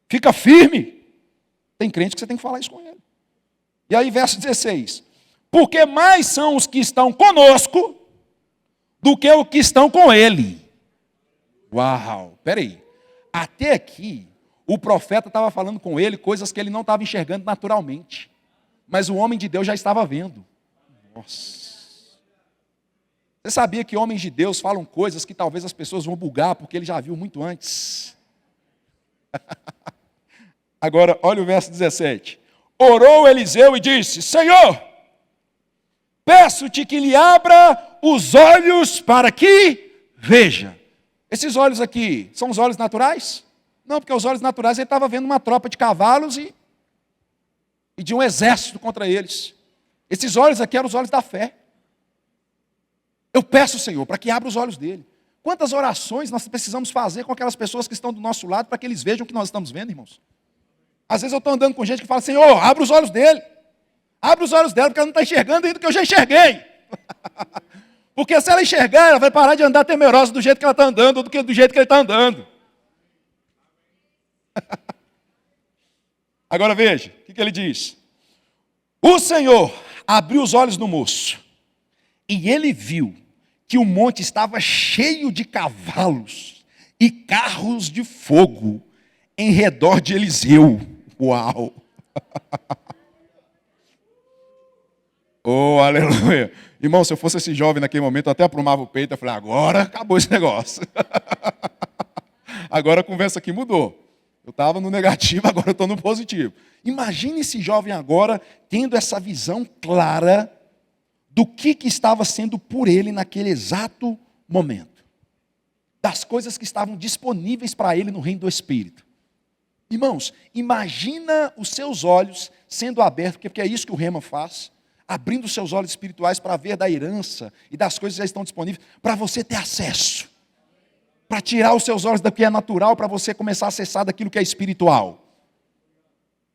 fica firme. Tem crente que você tem que falar isso com ele. E aí, verso 16. Porque mais são os que estão conosco do que os que estão com ele. Uau, peraí. Até aqui, o profeta estava falando com ele coisas que ele não estava enxergando naturalmente. Mas o homem de Deus já estava vendo. Nossa. Você sabia que homens de Deus falam coisas que talvez as pessoas vão bugar, porque ele já viu muito antes? Agora, olha o verso 17. Orou Eliseu e disse, Senhor, peço-te que lhe abra os olhos para que veja. Esses olhos aqui, são os olhos naturais? Não, porque os olhos naturais ele estava vendo uma tropa de cavalos e de um exército contra eles. Esses olhos aqui eram os olhos da fé. Eu peço, Senhor, para que abra os olhos dele. Quantas orações nós precisamos fazer com aquelas pessoas que estão do nosso lado para que eles vejam o que nós estamos vendo, irmãos? Às vezes eu estou andando com gente que fala, Senhor, abre os olhos dele. Abre os olhos dela, porque ela não está enxergando ainda o que eu já enxerguei. Porque se ela enxergar, ela vai parar de andar temerosa do jeito que ela está andando, do que do jeito que ele está andando. Agora veja, o que ele diz? O Senhor abriu os olhos do moço, e ele viu que o monte estava cheio de cavalos e carros de fogo em redor de Eliseu. Uau! Oh, aleluia! Irmão, se eu fosse esse jovem naquele momento, eu até aprumava o peito, eu falei, agora acabou esse negócio. Agora a conversa aqui mudou. Eu estava no negativo, agora eu estou no positivo. Imagine esse jovem agora tendo essa visão clara do que estava sendo por ele naquele exato momento. Das coisas que estavam disponíveis para ele no reino do Espírito. Irmãos, imagina os seus olhos sendo abertos, porque é isso que o rema faz, abrindo os seus olhos espirituais para ver da herança e das coisas que já estão disponíveis, para você ter acesso. Para tirar os seus olhos do que é natural, para você começar a acessar daquilo que é espiritual.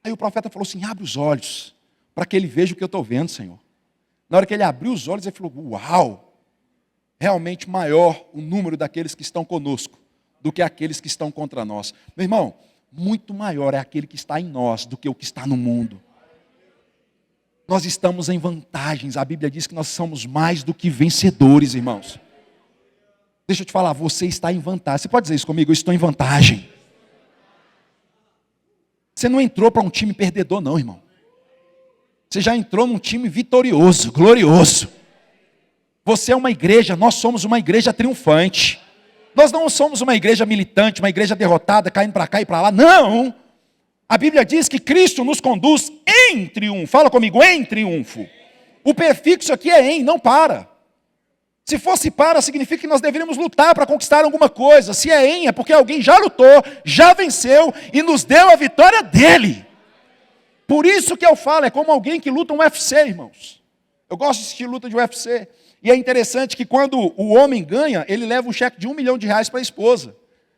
Aí o profeta falou assim, abre os olhos, para que ele veja o que eu estou vendo, Senhor. Na hora que ele abriu os olhos, ele falou, uau, realmente maior o número daqueles que estão conosco, do que aqueles que estão contra nós. Meu irmão, muito maior é aquele que está em nós, do que o que está no mundo. Nós estamos em vantagens, a Bíblia diz que nós somos mais do que vencedores, irmãos. Deixa eu te falar, você está em vantagem. Você pode dizer isso comigo? Eu estou em vantagem. Você não entrou para um time perdedor não, irmão. Você já entrou num time vitorioso, glorioso. Você é uma igreja, nós somos uma igreja triunfante. Nós não somos uma igreja militante, uma igreja derrotada, caindo para cá e para lá. Não! A Bíblia diz que Cristo nos conduz em triunfo. Fala comigo, em triunfo. O prefixo aqui é em, não para. Se fosse para, significa que nós deveríamos lutar para conquistar alguma coisa. Se é em, é porque alguém já lutou, já venceu e nos deu a vitória dele. Por isso que eu falo, é como alguém que luta um UFC, irmãos. Eu gosto de assistir luta de UFC. E é interessante que quando o homem ganha, ele leva um cheque de R$1 milhão para a esposa.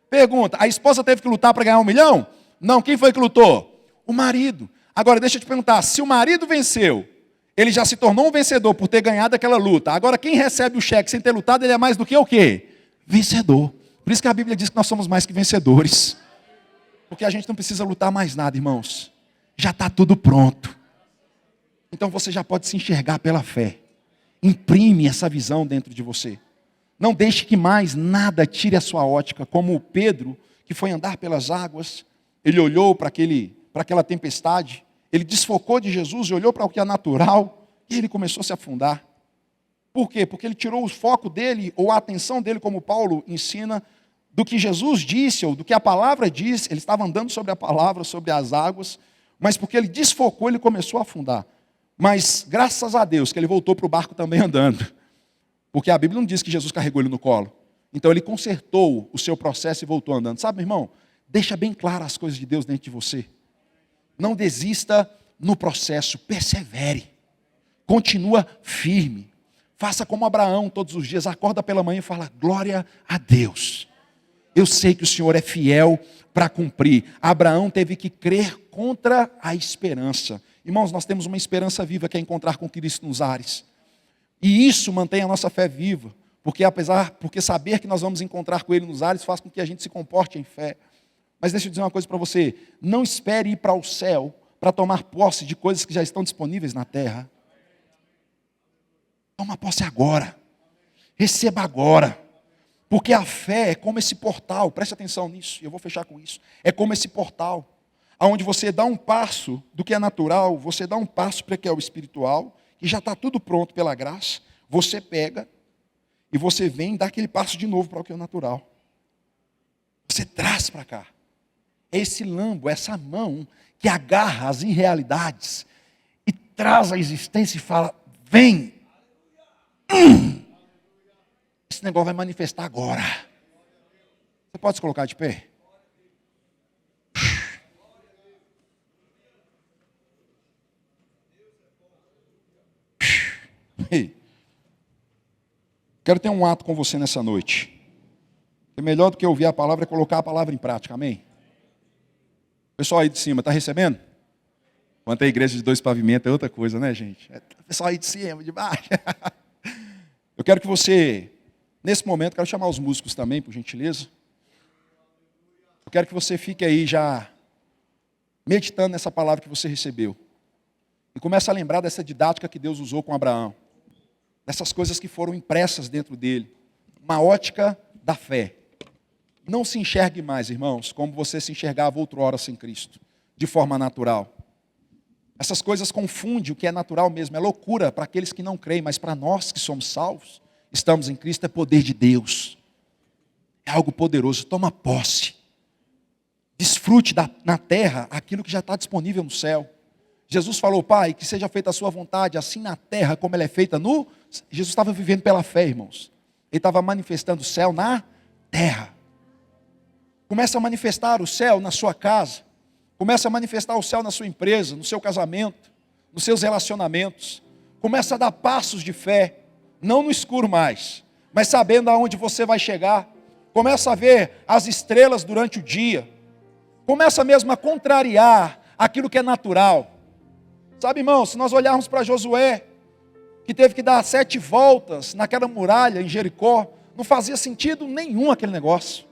Pergunta, a esposa teve que lutar para ganhar R$1 milhão? Não, quem foi que lutou? O marido. Agora, deixa eu te perguntar, se o marido venceu, ele já se tornou um vencedor por ter ganhado aquela luta. Agora, quem recebe o cheque sem ter lutado, ele é mais do que o quê? Vencedor. Por isso que a Bíblia diz que nós somos mais que vencedores. Porque a gente não precisa lutar mais nada, irmãos. Já está tudo pronto. Então você já pode se enxergar pela fé. Imprime essa visão dentro de você. Não deixe que mais nada tire a sua ótica, como o Pedro, que foi andar pelas águas, ele olhou para aquela tempestade, ele desfocou de Jesus e olhou para o que é natural, e ele começou a se afundar. Por quê? Porque ele tirou o foco dele, ou a atenção dele, como Paulo ensina, do que Jesus disse, ou do que a palavra diz. Ele estava andando sobre a palavra, sobre as águas, mas porque ele desfocou, ele começou a afundar. Mas graças a Deus que ele voltou para o barco também andando. Porque a Bíblia não diz que Jesus carregou ele no colo. Então ele consertou o seu processo e voltou andando. Sabe, meu irmão? Deixa bem claras as coisas de Deus dentro de você. Não desista no processo, persevere. Continua firme. Faça como Abraão todos os dias. Acorda pela manhã e fala, glória a Deus. Eu sei que o Senhor é fiel para cumprir. Abraão teve que crer contra a esperança. Irmãos, nós temos uma esperança viva que é encontrar com Cristo nos ares. E isso mantém a nossa fé viva. Porque saber que nós vamos encontrar com Ele nos ares faz com que a gente se comporte em fé. Mas deixa eu dizer uma coisa para você. Não espere ir para o céu para tomar posse de coisas que já estão disponíveis na terra. Toma posse agora. Receba agora. Porque a fé é como esse portal. Preste atenção nisso. E eu vou fechar com isso. É como esse portal. Onde você dá um passo do que é natural, você dá um passo para o que é o espiritual, e já está tudo pronto pela graça, você pega, e você vem e dá aquele passo de novo para o que é o natural. Você traz para cá. É esse lambo, essa mão, que agarra as irrealidades, e traz a existência e fala, vem. Esse negócio vai manifestar agora. Você pode se colocar de pé? Quero ter um ato com você nessa noite. É melhor do que ouvir a palavra é colocar a palavra em prática, amém? Pessoal aí de cima, está recebendo? Quanto a igreja de 2 pavimentos é outra coisa, né, gente? Pessoal aí de cima, de baixo. Eu quero que você, nesse momento, quero chamar os músicos também, por gentileza. Eu quero que você fique aí já meditando nessa palavra que você recebeu. E comece a lembrar dessa didática que Deus usou com Abraão. Dessas coisas que foram impressas dentro dele. Uma ótica da fé. Não se enxergue mais, irmãos, como você se enxergava outrora sem Cristo, de forma natural. Essas coisas confundem o que é natural mesmo, é loucura para aqueles que não creem, mas para nós que somos salvos, estamos em Cristo, é poder de Deus. É algo poderoso, toma posse. Desfrute na terra aquilo que já está disponível no céu. Jesus falou, Pai, que seja feita a sua vontade, assim na terra como ela é feita no... Jesus estava vivendo pela fé, irmãos. Ele estava manifestando o céu na terra. Começa a manifestar o céu na sua casa. Começa a manifestar o céu na sua empresa, no seu casamento, nos seus relacionamentos. Começa a dar passos de fé, não no escuro mais, mas sabendo aonde você vai chegar. Começa a ver as estrelas durante o dia. Começa mesmo a contrariar aquilo que é natural. Sabe, irmão, se nós olharmos para Josué, que teve que dar 7 voltas naquela muralha em Jericó, não fazia sentido nenhum aquele negócio.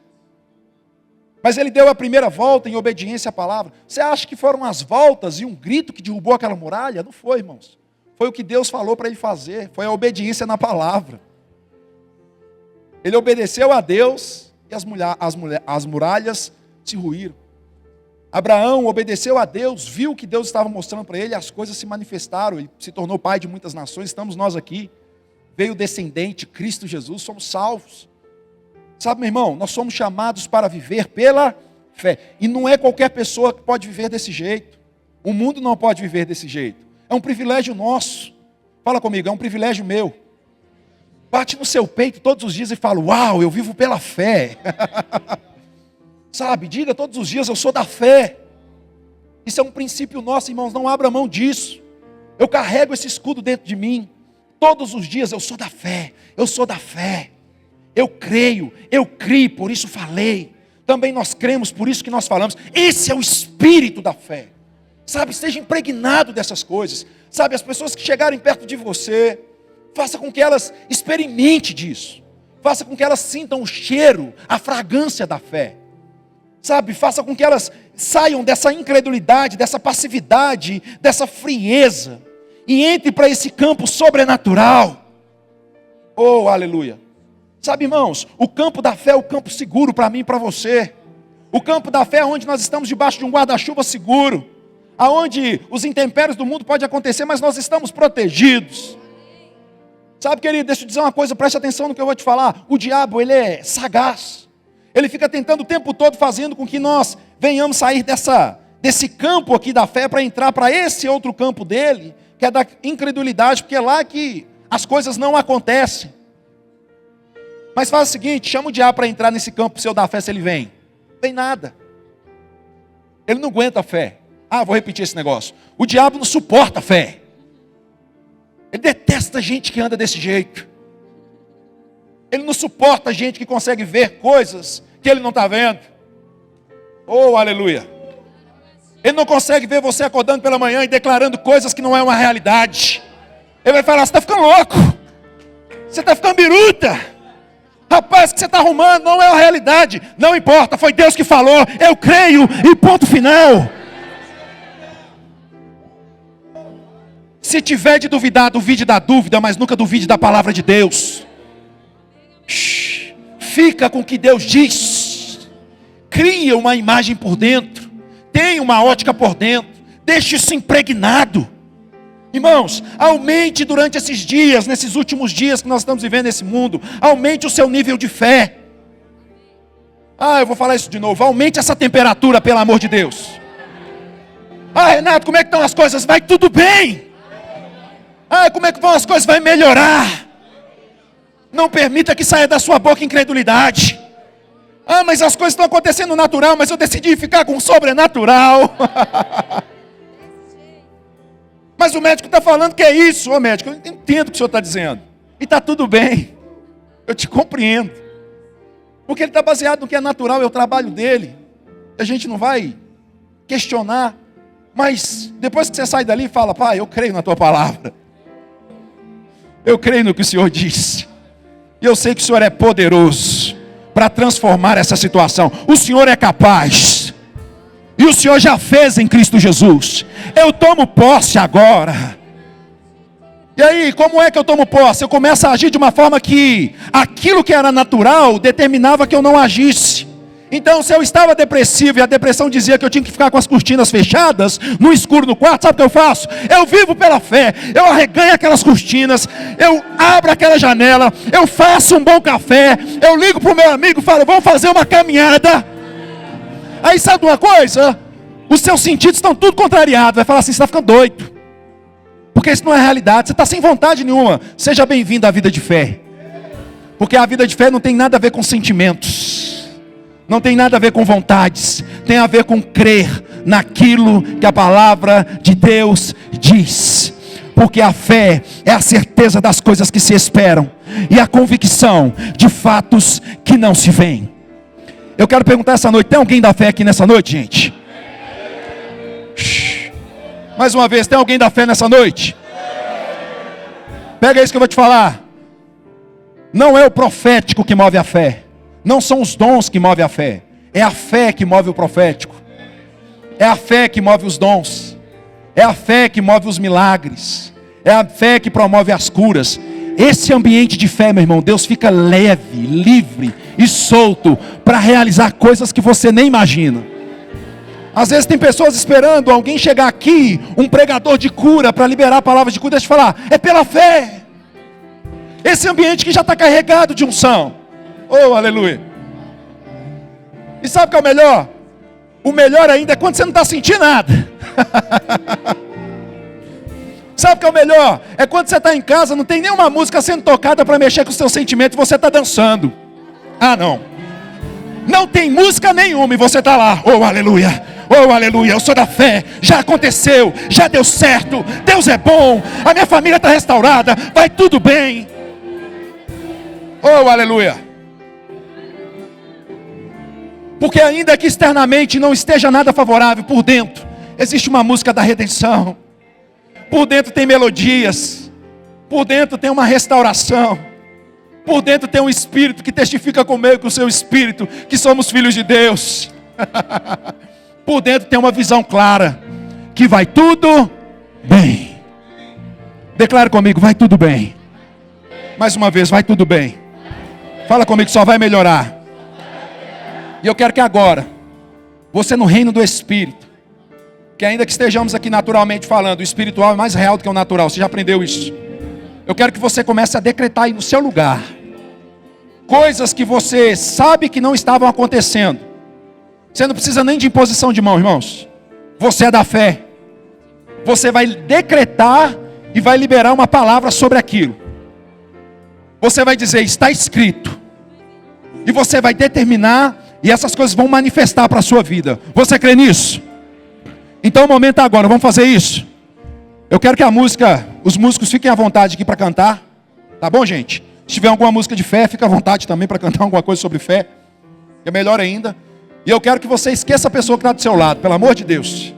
Mas ele deu a primeira volta em obediência à palavra. Você acha que foram as voltas e um grito que derrubou aquela muralha? Não foi, irmãos. Foi o que Deus falou para ele fazer. Foi a obediência na palavra. Ele obedeceu a Deus e as muralhas se ruíram. Abraão obedeceu a Deus, viu o que Deus estava mostrando para ele, as coisas se manifestaram, ele se tornou pai de muitas nações, estamos nós aqui. Veio o descendente, Cristo Jesus, somos salvos. Sabe, meu irmão, nós somos chamados para viver pela fé. E não é qualquer pessoa que pode viver desse jeito. O mundo não pode viver desse jeito. É um privilégio nosso. Fala comigo, é um privilégio meu. Bate no seu peito todos os dias e fala, uau, eu vivo pela fé. Sabe, diga todos os dias, eu sou da fé. Isso é um princípio nosso, irmãos, não abra mão disso. Eu carrego esse escudo dentro de mim. Todos os dias eu sou da fé, eu sou da fé. Eu creio, eu criei, por isso falei. Também nós cremos, por isso que nós falamos. Esse é o espírito da fé. Sabe, esteja impregnado dessas coisas. Sabe, as pessoas que chegarem perto de você, faça com que elas experimentem disso. Faça com que elas sintam o cheiro, a fragrância da fé. Sabe, faça com que elas saiam dessa incredulidade, dessa passividade, dessa frieza. E entre para esse campo sobrenatural. Oh, aleluia. Sabe, irmãos, o campo da fé é o campo seguro para mim e para você. O campo da fé é onde nós estamos debaixo de um guarda-chuva seguro. Aonde os intempéries do mundo podem acontecer, mas nós estamos protegidos. Sabe, querido, deixa eu dizer uma coisa, preste atenção no que eu vou te falar. O diabo, ele é sagaz. Ele fica tentando o tempo todo, fazendo com que nós venhamos sair desse campo aqui da fé para entrar para esse outro campo dele, que é da incredulidade, porque é lá que as coisas não acontecem. Mas faz o seguinte, chama o diabo para entrar nesse campo seu da fé, se ele vem. Não vem nada. Ele não aguenta a fé. Ah, vou repetir esse negócio. O diabo não suporta a fé. Ele detesta gente que anda desse jeito. Ele não suporta gente que consegue ver coisas que ele não está vendo. Oh, aleluia. Ele não consegue ver você acordando pela manhã e declarando coisas que não é uma realidade. Ele vai falar, você está ficando louco. Você está ficando biruta. Rapaz, o que você está arrumando não é a realidade. Não importa, foi Deus que falou. Eu creio e ponto final. Se tiver de duvidar, duvide da dúvida, mas nunca duvide da palavra de Deus. Fica com o que Deus diz. Cria uma imagem por dentro. Tenha uma ótica por dentro. Deixe isso impregnado. Irmãos, aumente durante esses dias, nesses últimos dias que nós estamos vivendo nesse mundo, aumente o seu nível de fé. Ah, eu vou falar isso de novo, aumente essa temperatura, pelo amor de Deus. Ah, Renato, como é que estão as coisas? Vai tudo bem. Ah, como é que vão as coisas? Vai melhorar. Não permita que saia da sua boca incredulidade. Ah, mas as coisas estão acontecendo natural, mas eu decidi ficar com o sobrenatural. Mas o médico está falando que é isso. Ô médico, eu entendo o que o senhor está dizendo. E está tudo bem. Eu te compreendo. Porque ele está baseado no que é natural, é o trabalho dele. A gente não vai questionar. Mas depois que você sai dali, fala, pai, eu creio na tua palavra. Eu creio no que o Senhor disse. E eu sei que o Senhor é poderoso para transformar essa situação. O Senhor é capaz. E o Senhor já fez em Cristo Jesus. Eu tomo posse agora. E aí, como é que eu tomo posse? Eu começo a agir de uma forma que aquilo que era natural determinava que eu não agisse. Então, se eu estava depressivo e a depressão dizia que eu tinha que ficar com as cortinas fechadas, no escuro no quarto, sabe o que eu faço? Eu vivo pela fé, eu arreganho aquelas cortinas, eu abro aquela janela, eu faço um bom café, eu ligo para o meu amigo e falo, vamos fazer uma caminhada. Aí sabe uma coisa? Os seus sentidos estão tudo contrariados. Vai falar assim, você está ficando doido. Porque isso não é realidade, você está sem vontade nenhuma. Seja bem-vindo à vida de fé. Porque a vida de fé não tem nada a ver com sentimentos. Não tem nada a ver com vontades. Tem a ver com crer naquilo que a palavra de Deus diz. Porque a fé é a certeza das coisas que se esperam. E a convicção de fatos que não se veem. Eu quero perguntar essa noite, tem alguém da fé aqui nessa noite, gente? Mais uma vez, tem alguém da fé nessa noite? Pega isso que eu vou te falar. Não é o profético que move a fé. Não são os dons que movem a fé. É a fé que move o profético. É a fé que move os dons. É a fé que move os milagres. É a fé que promove as curas. Esse ambiente de fé, meu irmão, Deus fica leve, livre e solto para realizar coisas que você nem imagina. Às vezes tem pessoas esperando alguém chegar aqui, um pregador de cura, para liberar a palavra de cura. Deixa eu falar, é pela fé. Esse ambiente que já está carregado de unção. Oh, aleluia. E sabe o que é o melhor? O melhor ainda é quando você não está sentindo nada. Sabe o que é o melhor? É quando você está em casa, não tem nenhuma música sendo tocada para mexer com o seu sentimento e você está dançando. Ah, não. Não tem música nenhuma e você está lá. Oh, aleluia. Oh, aleluia. Eu sou da fé. Já aconteceu. Já deu certo. Deus é bom. A minha família está restaurada. Vai tudo bem. Oh, aleluia. Porque ainda que externamente não esteja nada favorável, por dentro existe uma música da redenção. Por dentro tem melodias. Por dentro tem uma restauração. Por dentro tem um espírito que testifica comigo, com o seu espírito, que somos filhos de Deus. Por dentro tem uma visão clara, que vai tudo bem. Declara comigo, vai tudo bem. Mais uma vez, vai tudo bem. Fala comigo, só vai melhorar. E eu quero que agora, você no reino do Espírito, que ainda que estejamos aqui naturalmente falando, o espiritual é mais real do que o natural, você já aprendeu isso. Eu quero que você comece a decretar aí no seu lugar, coisas que você sabe que não estavam acontecendo. Você não precisa nem de imposição de mão, irmãos. Você é da fé. Você vai decretar e vai liberar uma palavra sobre aquilo. Você vai dizer, está escrito. E você vai determinar, e essas coisas vão manifestar para a sua vida. Você crê nisso? Então o momento é agora, vamos fazer isso. Eu quero que os músicos fiquem à vontade aqui para cantar. Tá bom, gente? Se tiver alguma música de fé, fica à vontade também para cantar alguma coisa sobre fé. É melhor ainda. E eu quero que você esqueça a pessoa que está do seu lado, pelo amor de Deus.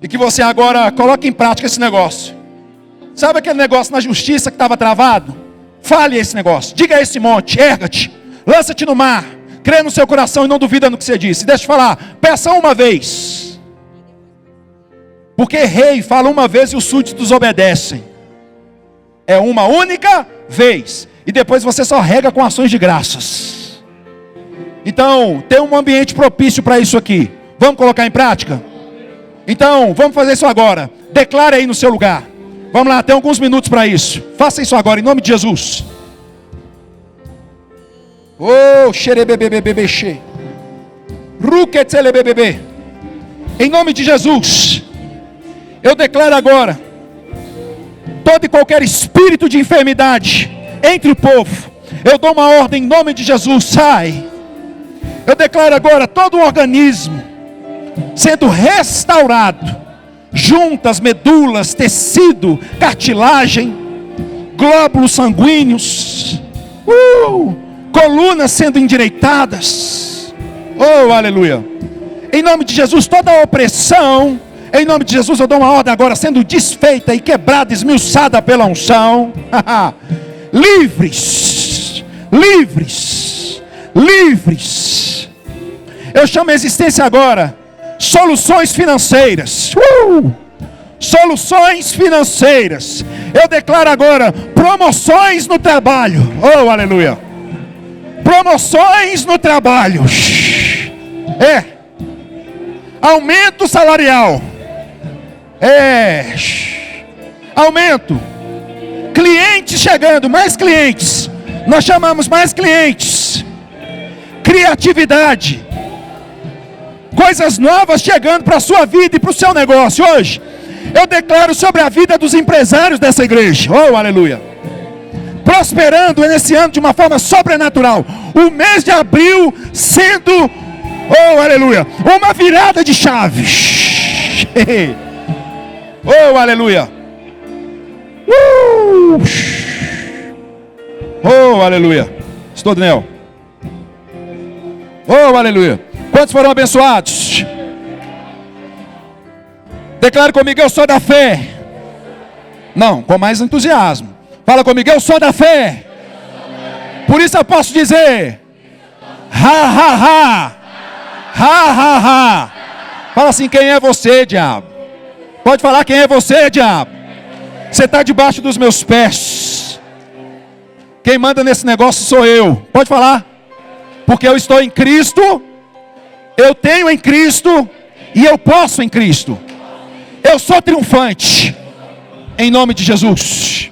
E que você agora coloque em prática esse negócio. Sabe aquele negócio na justiça que estava travado? Fale esse negócio. Diga a esse monte, erga-te, lança-te no mar. Crê no seu coração e não duvida no que você disse. Deixa eu falar, peça uma vez. Porque rei fala uma vez e os súditos obedecem. É uma única vez. E depois você só rega com ações de graças. Então, tem um ambiente propício para isso aqui. Vamos colocar em prática? Então, vamos fazer isso agora. Declare aí no seu lugar. Vamos lá, tem alguns minutos para isso. Faça isso agora, em nome de Jesus. Oh, xerebebebebebe. Ruquetzelebebebe. Em nome de Jesus. Eu declaro agora, todo e qualquer espírito de enfermidade entre o povo, eu dou uma ordem em nome de Jesus, sai. Eu declaro agora todo o organismo sendo restaurado, juntas, medulas, tecido, cartilagem, glóbulos sanguíneos, colunas sendo endireitadas. Oh, aleluia. Em nome de Jesus, toda a opressão, em nome de Jesus, eu dou uma ordem agora, sendo desfeita e quebrada, esmiuçada pela unção. Livres, livres, livres. Eu chamo a existência agora, soluções financeiras. Soluções financeiras. Eu declaro agora, promoções no trabalho. Oh, aleluia. Promoções no trabalho. Aumento salarial. Aumento. Clientes chegando, mais clientes. Nós chamamos mais clientes. Criatividade. Coisas novas chegando para a sua vida e para o seu negócio hoje. Eu declaro sobre a vida dos empresários dessa igreja. Oh, aleluia. Prosperando nesse ano de uma forma sobrenatural. O mês de abril sendo, oh, aleluia, uma virada de chaves. Oh, aleluia. Oh, aleluia. Estou, Daniel. Oh, aleluia. Quantos foram abençoados? Declare comigo, eu sou da fé. Não, com mais entusiasmo. Fala comigo, eu sou da fé. Por isso eu posso dizer, ha, ha, ha. Ha, ha, ha. Fala assim, quem é você, diabo? Pode falar, quem é você, diabo? Você está debaixo dos meus pés. Quem manda nesse negócio sou eu. Pode falar. Porque eu estou em Cristo, eu tenho em Cristo e eu posso em Cristo. Eu sou triunfante. Em nome de Jesus.